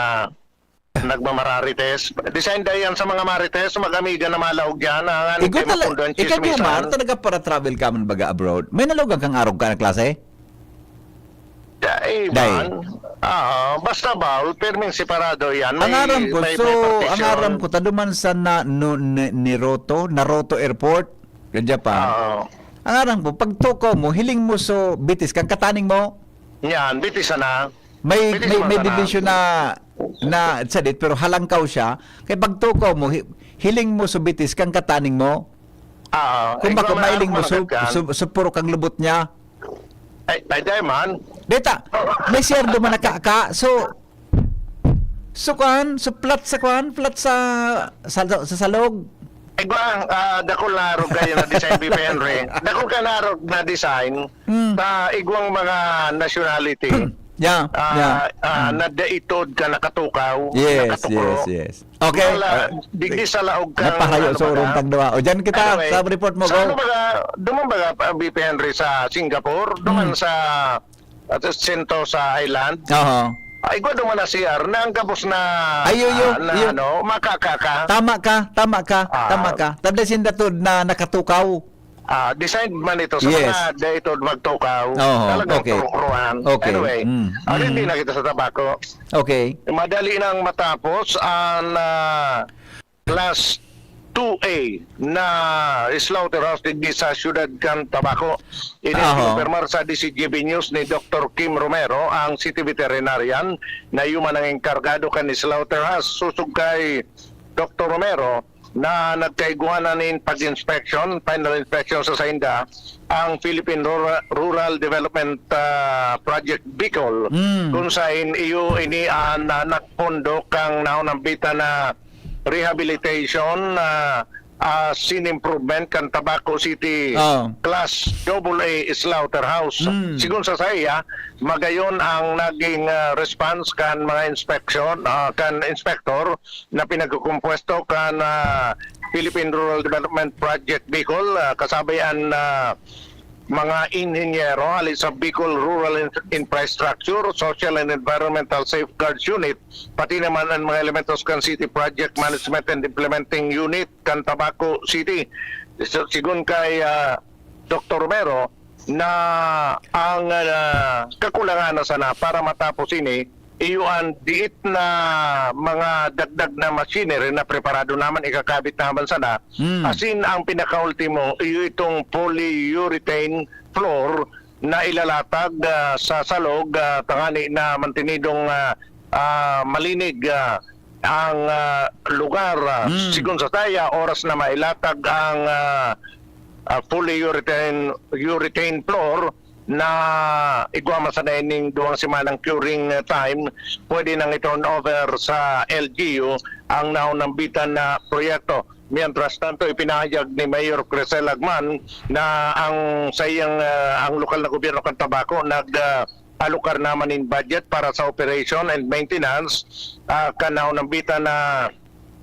nagmamararites. Design day yan sa mga marites. Magamiga na malawag yan. Ikaw Jomar, talaga para travel ka man baga abroad. May nalogang kang arog ka na klase? Basta bawl, perming separado yan. Ang aram ko, taduman sa Naruto Airport, Japan. Ang aram ko, pag tuko mo, hiling mo so bitis, kang kataning mo. Yan, bitis na. May division na sadit, pero halangkaw siya. Kaya pag tuko mo, hiling mo so bitis, kang kataning mo. Kung baka mailing mo so puro kang lubot niya. Ay, man. Deta, may siyerdo man nakaka. So flat sa salog. Ay, dako larog kayo na design, BP Henry. Dako ka larog na design sa igwang mga nationality. Yeah, yeah. Nadaitod ka nakatukaw, Yes, nakatukulo. yes. Okay. Wala, digdi sa laog ka. Napahayo sa urong tagdawa. O dyan kita, Anyway, sa report mo, sa go. duman baga, BP Henry, sa Singapore, duman sa Sento sa Island. Oo. Ay, ko duman na CR na ang kapos na, makakaka. Tama ka. Tada sindatod na nakatukaw. Decide man ito sa Yes. mga daitod magtukaw. Oo, Talagang okay. turuan. Okay. Anyway, hindi na kita sa tabako. Okay. Madali nang matapos ang Class 2A na slaughterhouse digdi sa Ciudad Cantabaco. Ini-confirmar sa DCGB News ni Dr. Kim Romero, ang city veterinarian na yuman ang enkargado kan slaughterhouse. Susug kay Dr. Romero na nagkaiguanan in pag-inspection, final inspection sa Sainda, ang Philippine Rural Development Project Bicol, kung saan iyo ini nakpondo kang naunambita na rehabilitation sin improvement kan Tabaco City Class AA Slaughterhouse. Sigun sa saya, magayon ang naging response kan mga inspection, kan inspector na pinagkukumpuesto kan Philippine Rural Development Project Bicol, kasabayan mga inhinyero alis sa Bicol Rural Infrastructure, Social and Environmental Safeguards Unit, pati naman ang mga elementos kan City Project Management and Implementing Unit kan Tabaco City. Sigun kay Dr. Romero na ang kakulangan na sana para matapos ini, iyuan diit na mga dagdag na machinery na preparado naman ikakabit naman sana. Asin ang pinakaultimo, iyo itong polyurethane floor na ilalatag sa salog, tangani na mantinidong malinig ang lugar. Sigun sa taya, oras na mailatag ang polyurethane floor na igwama sa naining duwang simanang curing time, pwede nang i-turn over sa LGU ang naunambitan na proyekto. Mientras tanto, ipinahayag ni Mayor Crisel Agman na ang sayang ang lokal na gobyerno ng Tabaco alukar naman in budget para sa operation and maintenance naunambitan na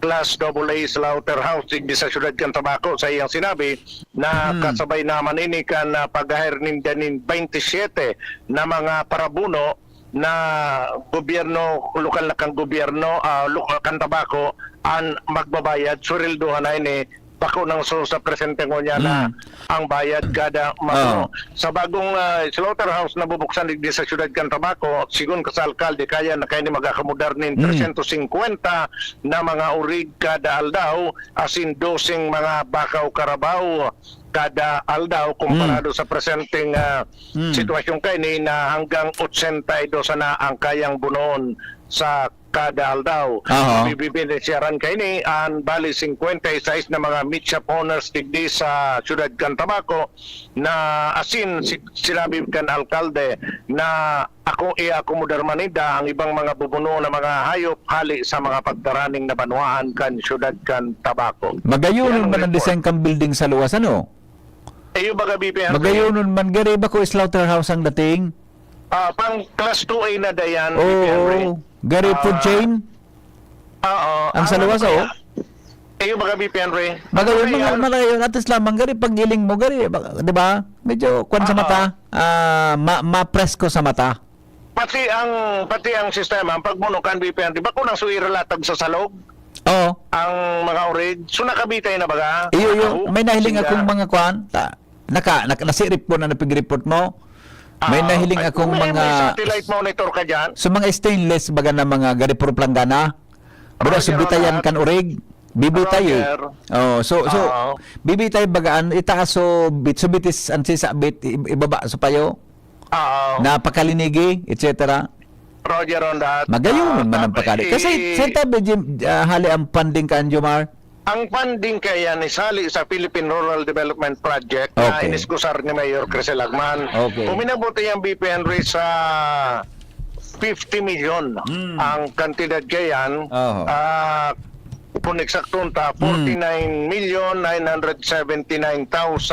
Class AA Slaughterhouse digdi sa Ciudad Cantabaco. Sa iyang sinabi na kasabay naman ini kan pag-hire nin 27 na mga parabuno na gobyerno, lokal na kang gobyerno, lokal Cantabaco ang magbabayad. Surilduhan na ini bako ng sa presente ko niya na ang bayad kada mabuno. Sa bagong slaughterhouse na bubuksan digdi sa Ciudad Cantabaco, sigun ka sa alkalde, kaya na kayo ni magakamudar nin 350 na mga urig kada aldaw, asin 12 mga bakaw karabaw kada aldaw komparado sa presenteng sitwasyon kayo ni na hanggang 82 na ang kayang bunoon sa kada aldaw. Bibinesiyaran kayo ni ang bali 56 na mga meat shop owners digdi sa Ciudad Cantabaco na asin sinabi kan alkalde na ako i-akomodar manida ang ibang mga bubuno na mga hayop hali sa mga pagdaraning na banwaan kan Ciudad Cantabaco. Magayon man ang design kang building sa luwas, ano? Iyo baga BPR. Magayon man gari ba ko slaughterhouse ang dating? Pang Class 2A na dayan. Gary food chain? Ang sa luwas, Iyo baga BPR. Magayon mga at least lamang gari paggiling mo gari, di ba? Medyo kwan sa mata, ma-presko sa mata. Pati ang sistema, ang pagbunukan BPR, di ba kung nang suiralatag sa salog? Oo. Ang mga orig, so nakabitay na baga? Iyo, may nahiling akong mga kwan, nasirip po na napig-report mo. May nahiling akong may mga satellite monitor ka dyan. so mga stainless baga na mga gari puro planggana. Bro, subitayan kan urig. Bibitay so bibitay bagaan itaas so subitis ang sisa bit ibaba so payo. Napakalinigi, etc. Roger on that. Magayon man ang pakali. Kasi sa tabi hali ang funding kan Jomar. Ang funding kaya ni sali sa Philippine Rural Development Project na iniskusar ni Mayor Crisel Agman. Puminabuti ang BP Henry sa 50 million ang kantidad kayan. Kung eksaktong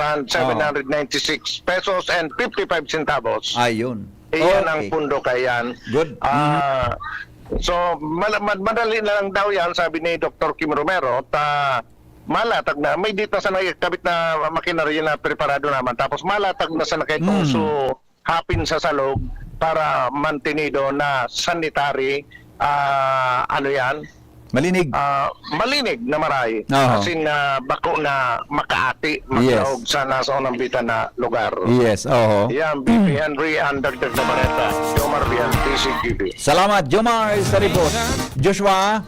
49,979,796 pesos and 55 centavos. Ayun. Iyan ang pundo kayan. Good. So, madali na lang daw yan, sabi ni Dr. Kim Romero, malatag na, may dito sa nakikabit na makinarya na preparado naman, tapos malatag na sa nakikauso hapin sa salog para mantenido na sanitary, malinig. Malinig na maray. Oo. Kasi bako na makaati, makilaog sa nasa unang bitan na lugar. Yes, oo. Yan, BP Henry, ang dagdag na baleta. Jomar Bian, TCTV. Salamat, Jomar, sa report. Joshua?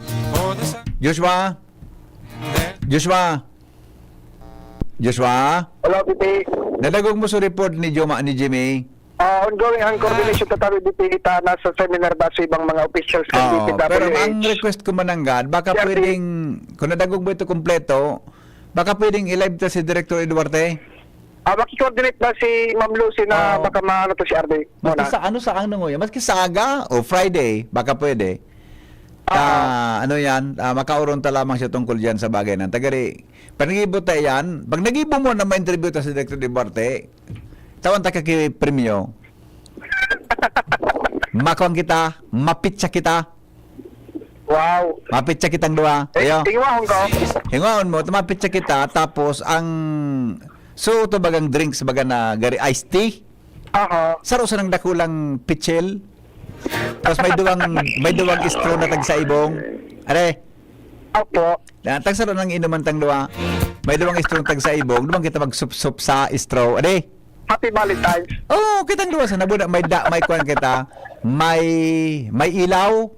Hello, BP. Nadagog mo sa report ni Jimmy? Ongoing ang coordination tatawi BP ita nasa seminar ba sa ibang mga officials ng DPWH. Pero ang request ko mananggad, baka pwedeng, kung nadagog mo ito kompleto, baka pwedeng i-live to si Director Eduarte? Maki-coordinate ba si Ma'am Lucy na baka maano to si RD? Maski sa ano ngoy? Maski sa aga o Friday, baka pwede. Makauron ta lamang siya tungkol diyan sa bagay nan. Tagari, pangibo ta yan. Pag nagibo mo na ma-interview ta si Director Eduarte, tawan ta kaki premyo. Makuang kita, mapitsa kita. Wow. Mapitsa kitang dua. Ayo. Tingwahon ko. Hingaon mo, mapitsa kita, tapos ang to bagang drinks baga na gari iced tea. Saro sa nang dakulang pitchel. Tapos may duwang straw na tag sa ibong. Are. Opo. Tag saro nang inuman tang dua. May duwang straw tag sa ibong, dumang kita magsup-sup sa straw. Are. Happy Valentine's. Oh, kitang duwa sa nabuda may kuan kita. May ilaw.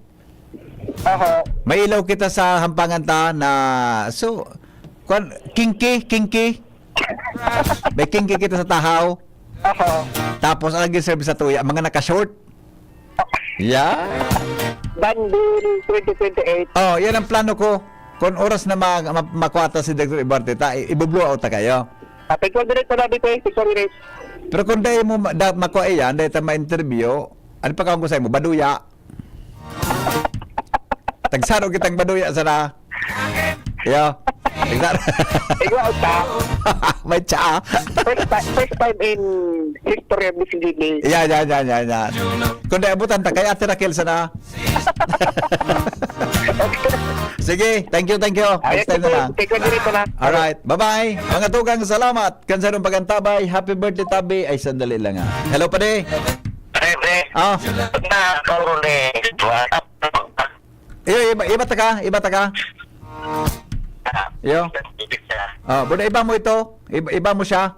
May ilaw kita sa hampangan ta na kuan kinky. May kinky kita sa tahaw. Tapos ang giserve sa tuya mga naka-short. Yeah. Bandil 2028. Oh, yan ang plano ko. Kung oras na makwata si Dr. Ibarte, i-blow out ta kayo. Coordinate na BP, coordinate. Pero kung dahil mo makuha yan, dahil tayo ma-interview, ano pa kawang ko sa'yo mo? Baduya. Tagsaro kitang baduya sana. Yo. Tagsaro. Ikaw ta. May tsa. First time in history of BCGB. Yan. Kung dahil abutan ta, kaya Ate Raquel sana. Sige, thank you. Next time na lang. Alright, bye-bye. Mga tugang, salamat. Kansarong pagantabay. Happy birthday, Tabi. Ay, sandali lang ha. Hello, pade. Iba ta ka. Yo. Buna iba mo ito. Iba mo siya.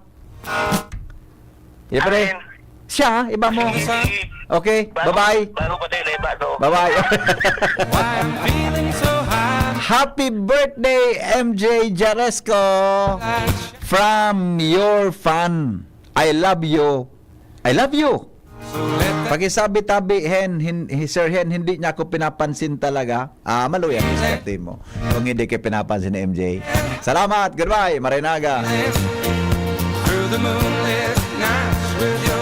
Pade. Siya, iba mo. Okay, bye-bye. Bye-bye. Happy birthday, MJ Jaresco. From your fan. I love you. Pakisabi Tabi, Sir Hen, hindi niya ako pinapansin talaga. Maluyan yung swerte mo. Kung hindi kayo pinapansin ni MJ. Salamat, goodbye, Marinaga. Through the moonlit nights with your